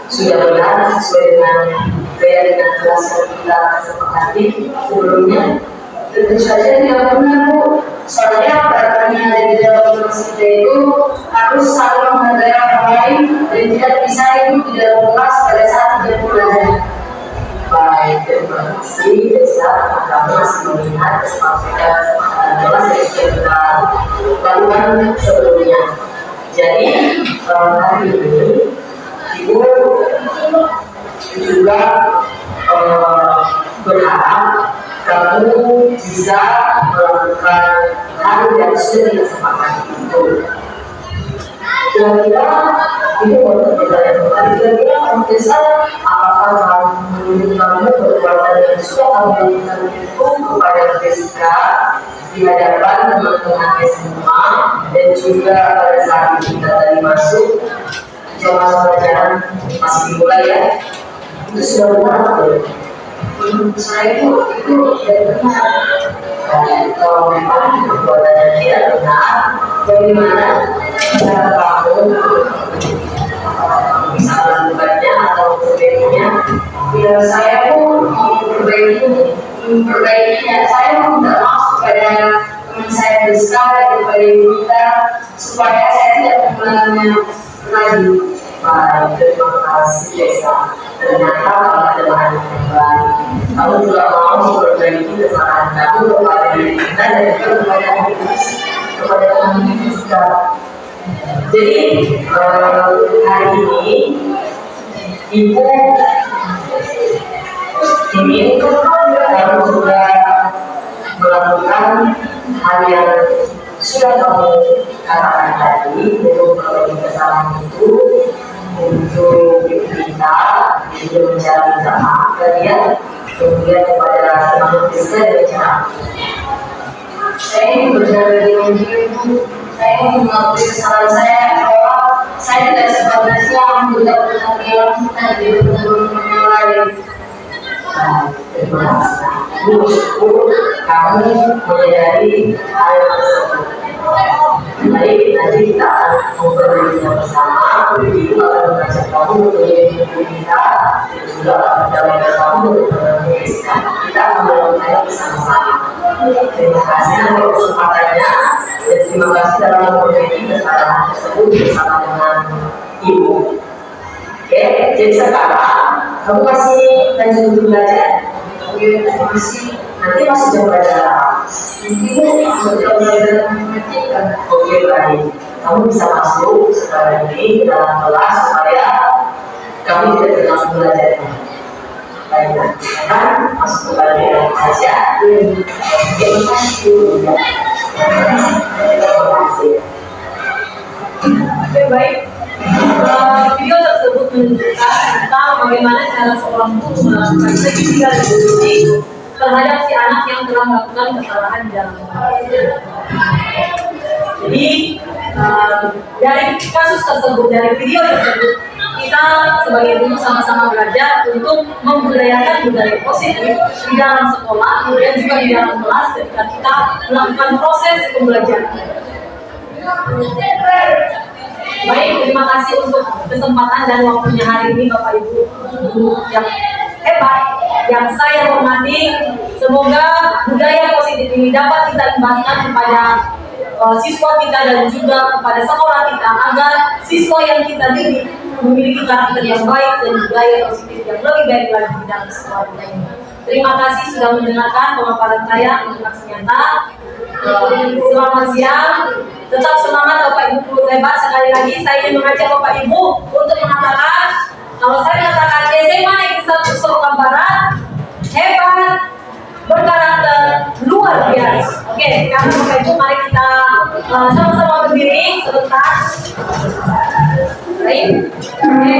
sudah benar sesuai dengan kelas yang kita sepakati sebelumnya? Tentu saja tidak benar, Bu. Soalnya peraturan yang ada di dalam kelas kita itu harus saling menghargai orang lain dan tidak bisa itu di dalam kelas pada saat tidak belajar. Baik, terima kasih. Desa kami masih melihat kesepakatan kelas yang kita lakukan sebelumnya. Jadi hari ini Ibu juga berharap kamu bisa melakukan hal yang sudah disepakati itu. Kira-kira itu untuk kira-kira Desa, apakah kamu perbuatan yang sudah kamu lakukan itu kepada Jessica di hadapan teman-teman SMA dan juga pada saat kita tadi masuk jam pelajaran masih dimulai ya, itu sudah benar belum? Menurut saya itu tidak benar. Dan kalau memang perbuatan yang tidak benar, bagaimana cara kamu bisa melakukannya atau memperbaikinya? Ya saya pun mau memperbaikinya. Saya pun tidak masuk pada teman saya besar kepada ibu kita supaya saya tidak mengulanginya lagi. Baik, terima kasih Desa. Ternyata kalau ada bahan yang baik, kamu juga mau memperbaiki kesalahan kamu kepada diri kita dan juga kepada teman kita. Jadi hari ini Ibu ingin kamu juga melakukan hal yang sudah kamu katakan tadi, untuk memperbaiki kesalahan itu, untuk kita mencari maaf kalian, kemudian kepada teman kita dan cara. Saya ingin berjalan dengan diri, saya ingin mengakui kesalahan saya bahwa saya tidak sebenarnya tidak bertanggung jawab di teman-teman yang lain. Terima kasih. Bersyukur kamu menyadari hal tersebut. Baik, nanti kita akan memperbaikinya bersama. Ibu akan mengajak kamu untuk menjadi kita dan juga akan mendapatkan kamu untuk menuliskan. Kita akan melakukannya bersama-sama. Terima kasih atas kesempatannya dan terima kasih dalam memperbaiki kesalahan tersebut bersama dengan Ibu. Oke, jadi sekarang kamu masih lanjut untuk belajar. Oke, terima kasih. Nanti masih jam pelajaran. Nanti masuk jam pelajaran matematika. Oke, baik. Kamu bisa masuk sekarang ini ke dalam kelas supaya kamu tidak terlalu belajar. Baiklah, kan masuk ke dalam saja. Terima kasih. Terima kasih. Oke, baik. Video tersebut menunjukkan tentang bagaimana cara seorang guru melakukan pendidikan terhadap si anak yang telah melakukan kesalahan di dalam kelas. Jadi dari kasus tersebut, dari video tersebut, kita sebagai guru sama-sama belajar untuk membudayakan budaya positif di dalam sekolah dan juga di dalam kelas ketika kita melakukan proses pembelajaran. Baik, terima kasih untuk kesempatan dan waktunya hari ini Bapak Ibu guru yang hebat, yang saya hormati. Semoga budaya positif ini dapat kita imbaskan kepada siswa kita dan juga kepada sekolah kita, agar siswa yang kita didik memiliki karakter yang baik dan budaya positif yang lebih baik lagi di dalam sekolah kita ini. Terima kasih sudah mendengarkan pemaparan saya untuk nyata. Selamat siang. Tetap semangat Bapak Ibu guru hebat. Sekali lagi saya ingin mengajak Bapak Ibu untuk mengatakan, kalau saya mengatakan SMA Negeri 1 Sorokan Barat hebat, berkarakter, luar biasa. Oke, sekarang Bapak Ibu mari kita sama-sama berdiri sebentar. Baik. Oke.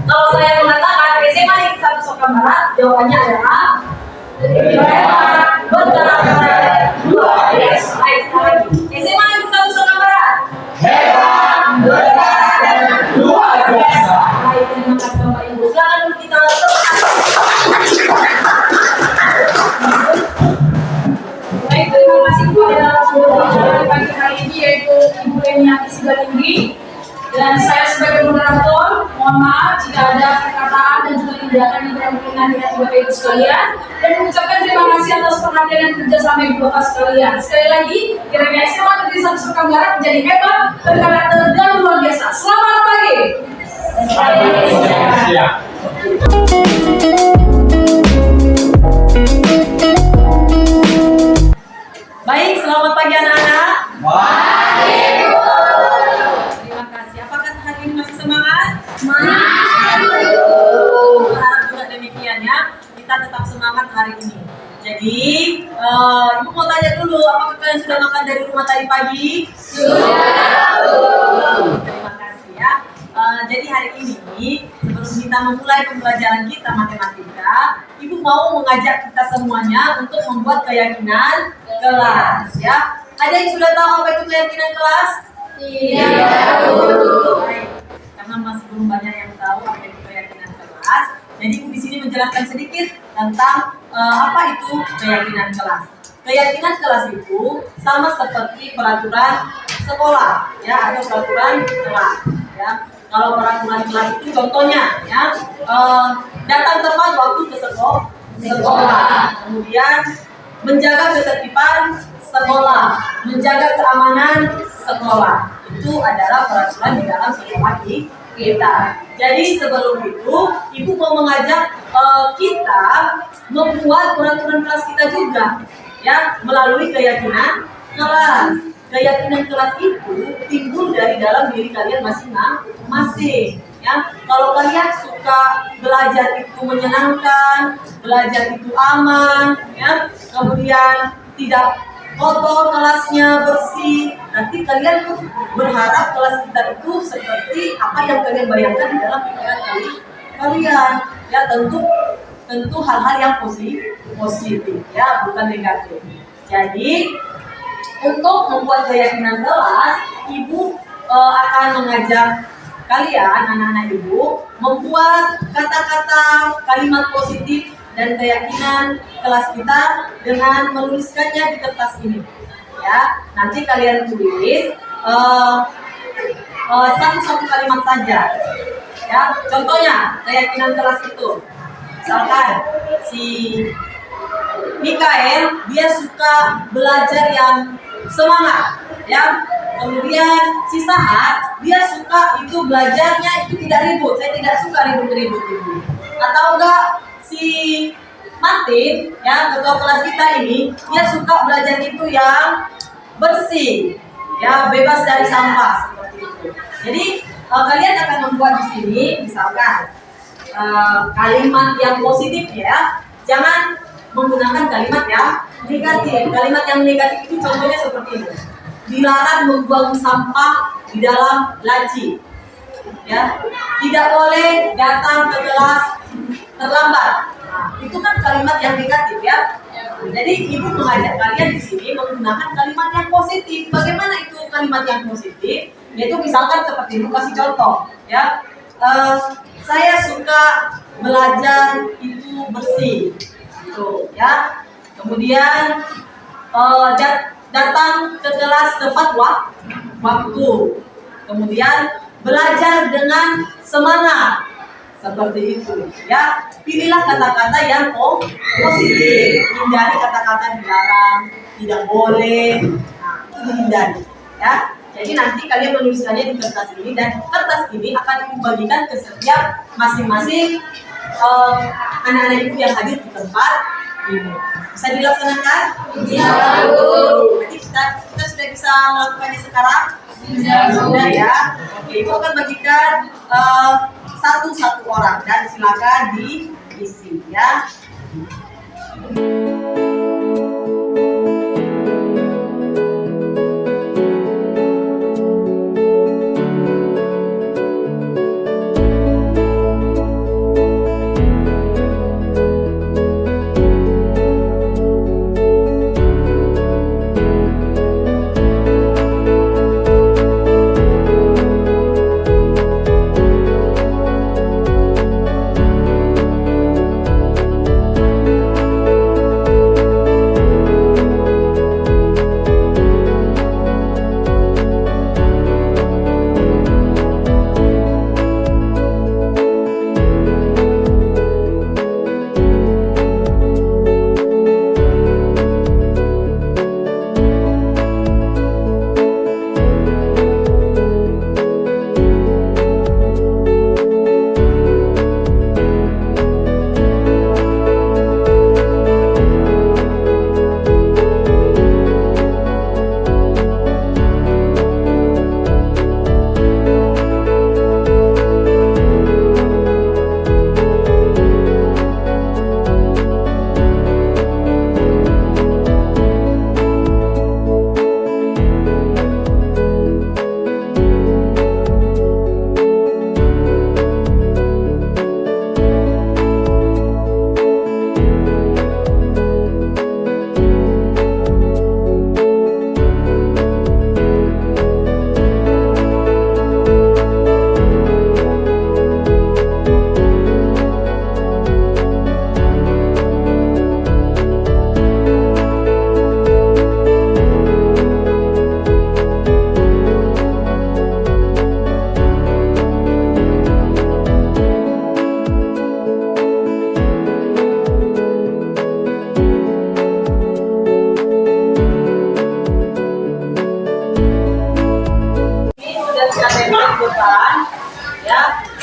Kalau saya mengatakan SMA Negeri 1 Soka Barat, jawabannya adalah bergerak luar biasa. Baik, sekali lagi. SMA Negeri 1 Soka Barat. Hebat, bergerak dan luar biasa. Baik, terima kasih Bapak Ibu. Silakan dulu kita Baik, terima kasih kepada narasumber pagi hari ini yaitu Ibu Reniati Sigalinggi. Dan saya sebagai moderator, mohon maaf jika ada perkataan dan juga tindakan yang tidak berkenan di hati Bapak Ibu sekalian, dan mengucapkan terima kasih atas perhatian dan kerjasama Ibu Bapak sekalian. Sekali lagi, kiranya SMA Negeri 1 Soka Barat menjadi hebat, berkarakter dan luar biasa. Selamat pagi. Siap. baik, selamat pagi anak-anak. Terima kasih. Apakah hari ini masih semangat? Berharap juga demikian ya. Kita tetap semangat hari ini. Jadi, Ibu mau tanya dulu, apakah kalian sudah makan dari rumah tadi pagi? Terima kasih ya. Jadi hari ini sebelum kita memulai pembelajaran kita matematika, Ibu mau mengajak kita semuanya untuk membuat keyakinan kelas ya. Ada yang sudah tahu apa itu keyakinan kelas? Baik. Karena masih belum banyak yang tahu apa itu keyakinan kelas, jadi Ibu di sini menjelaskan sedikit tentang apa itu keyakinan kelas. Keyakinan kelas itu sama seperti peraturan sekolah ya, ada peraturan kelas ya. Kalau peraturan kelas itu contohnya ya, datang tepat waktu ke sekolah, kemudian menjaga ketertiban sekolah, menjaga keamanan sekolah. Itu adalah peraturan di dalam sekolah kita. Jadi sebelum itu, Ibu mau mengajak kita membuat peraturan kelas kita juga ya, melalui keyakinan kelas. Keyakinan kelas itu timbul dari dalam diri kalian masing-masing ya. Kalau kalian suka belajar itu menyenangkan, belajar itu aman ya, kemudian tidak kotor kelasnya, bersih, nanti kalian tuh berharap kelas kita itu seperti apa yang kalian bayangkan di dalam pikiran kalian ya. Tentu hal-hal yang positif ya, bukan negatif. Jadi untuk membuat keyakinan kelas, Ibu akan mengajak kalian, anak-anak Ibu, membuat kata-kata, kalimat positif dan keyakinan kelas kita dengan menuliskannya di kertas ini. Ya, nanti kalian tulis satu kalimat saja. Ya, contohnya keyakinan kelas itu, misalkan si Mikael dia suka belajar yang semangat ya, kemudian si Sahat dia suka itu belajarnya itu tidak ribut, saya tidak suka ribut-ribut itu. Atau enggak si Martin ya, ketua kelas kita ini, dia suka belajar itu yang bersih ya, bebas dari sampah seperti itu. Jadi kalian akan membuat di sini misalkan kalimat yang positif ya, jangan menggunakan kalimat yang negatif. Kalimat yang negatif itu contohnya seperti ini: dilarang membuang sampah di dalam laci ya, tidak boleh datang ke kelas terlambat. Nah, itu kan kalimat yang negatif ya. Jadi Ibu mengajak kalian di sini menggunakan kalimat yang positif. Bagaimana itu kalimat yang positif? Yaitu misalkan seperti Ibu kasih contoh ya, saya suka belajar itu bersih gitu ya. Kemudian datang ke kelas tepat waktu. Kemudian belajar dengan semangat seperti itu ya. Pilihlah kata-kata yang positif, hindari kata-kata dilarang, tidak boleh. Nah, itu dihindari ya. Jadi nanti kalian menuliskannya di kertas ini, dan kertas ini akan dibagikan ke setiap masing-masing anak-anak Ibu yang hadir di tempat ini. Bisa dilaksanakan? Bisa. Jadi kita sudah bisa melakukannya sekarang? Sudah ya. Oke, Ibu akan bagikan satu orang dan silakan diisi ya.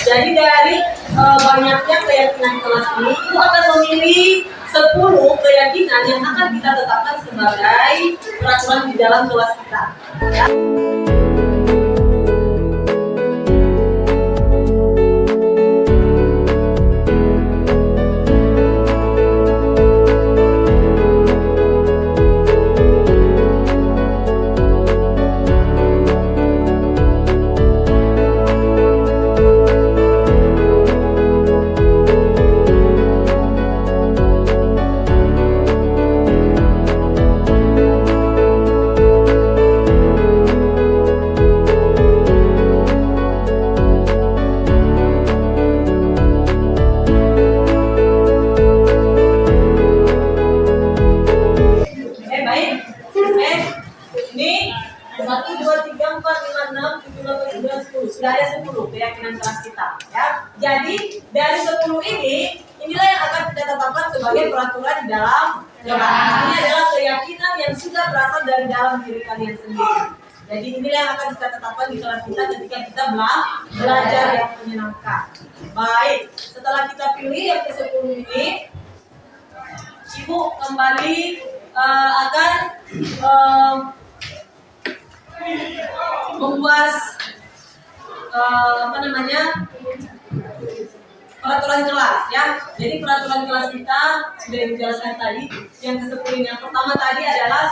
Jadi dari banyaknya keyakinan kelas ini, Ibu akan memilih 10 keyakinan yang akan kita tetapkan sebagai peraturan di dalam kelas kita. Ya. Ini 1, 2, 3, 4, 5, 6, 7, 8, 9, 10. Sudah ada 10 keyakinan kelas kita. Ya. Jadi dari 10 inilah yang akan kita tetapkan sebagai peraturan di dalam kelas. Ini adalah keyakinan yang sudah berasal dari dalam diri kalian sendiri. Jadi inilah yang akan kita tetapkan di kelas kita ketika kita belajar yang menyenangkan. Baik, setelah kita pilih yang ke-10 ini, Ibu kembali akan membuat peraturan kelas ya. Jadi peraturan kelas kita sudah dijelaskan tadi. Yang ke-10 yang pertama tadi adalah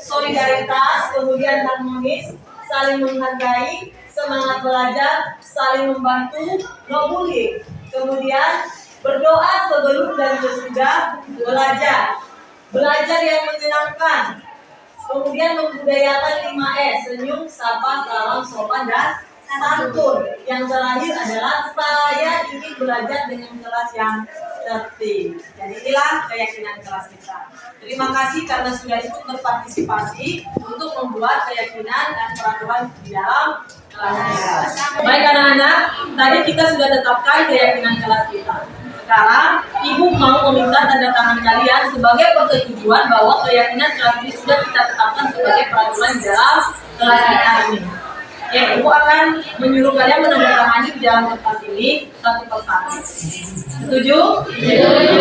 solidaritas, kemudian harmonis, saling menghargai, semangat belajar, saling membantu, no bullying. Kemudian berdoa sebelum dan sesudah belajar yang menyenangkan. Kemudian membudayakan 5S, senyum, sapa, salam, sopan, dan santun. Yang terakhir adalah saya ingin belajar dengan kelas yang tertib. Jadi inilah keyakinan kelas kita. Terima kasih karena sudah ikut berpartisipasi untuk membuat keyakinan dan peraturan di dalam kelas kita. Baik anak-anak, tadi kita sudah tetapkan keyakinan kelas kita. Sekarang Ibu mau meminta tanda tangan kalian sebagai persetujuan bahwa keyakinan kelas ini sudah kita tetapkan sebagai peraturan di dalam kelas kita ini. Oke, Ibu akan menyuruh kalian menandatangani di dalam kertas ini satu persatu. Setuju? Setuju.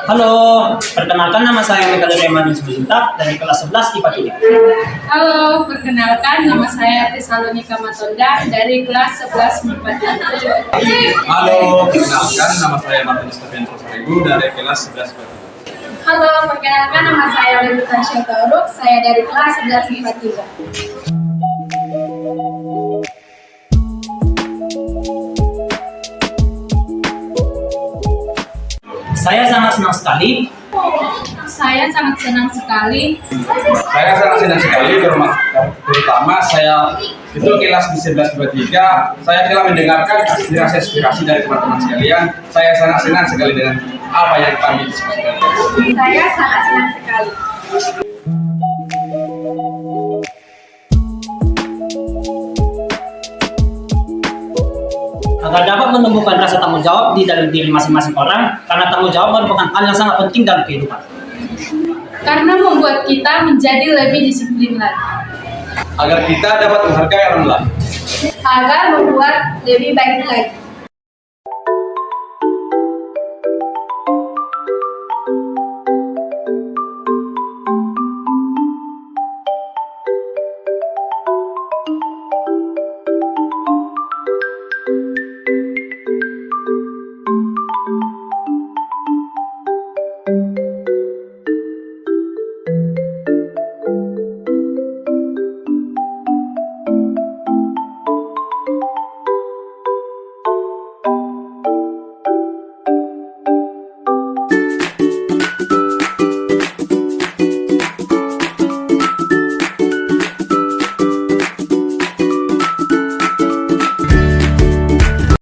Halo, perkenalkan nama saya Mikael Remanus Buzintak dari kelas 11 IPA 3. Halo, perkenalkan nama saya Tesalonika Matonda dari kelas 11 MIPA 3. Halo, perkenalkan nama saya Martinus Steven Sosaribu dari kelas 11 IPA 3. Halo, perkenalkan nama saya Lebutan Syataruk, saya dari kelas 11 MIPA 3. Saya sangat senang sekali Saya sangat senang sekali Saya sangat senang sekali terutama saya itu kelas di 11 IPA 3. Saya telah mendengarkan aspirasi dari teman-teman sekalian. Saya sangat senang sekali dengan apa yang kami diskusikan. Saya sangat senang sekali. agar dapat menumbuhkan rasa tanggung jawab di dalam diri masing-masing orang, karena tanggung jawab merupakan hal yang sangat penting dalam kehidupan. Karena membuat kita menjadi lebih disiplin lagi. Agar kita dapat menghargai orang lain. Agar membuat lebih baik lagi.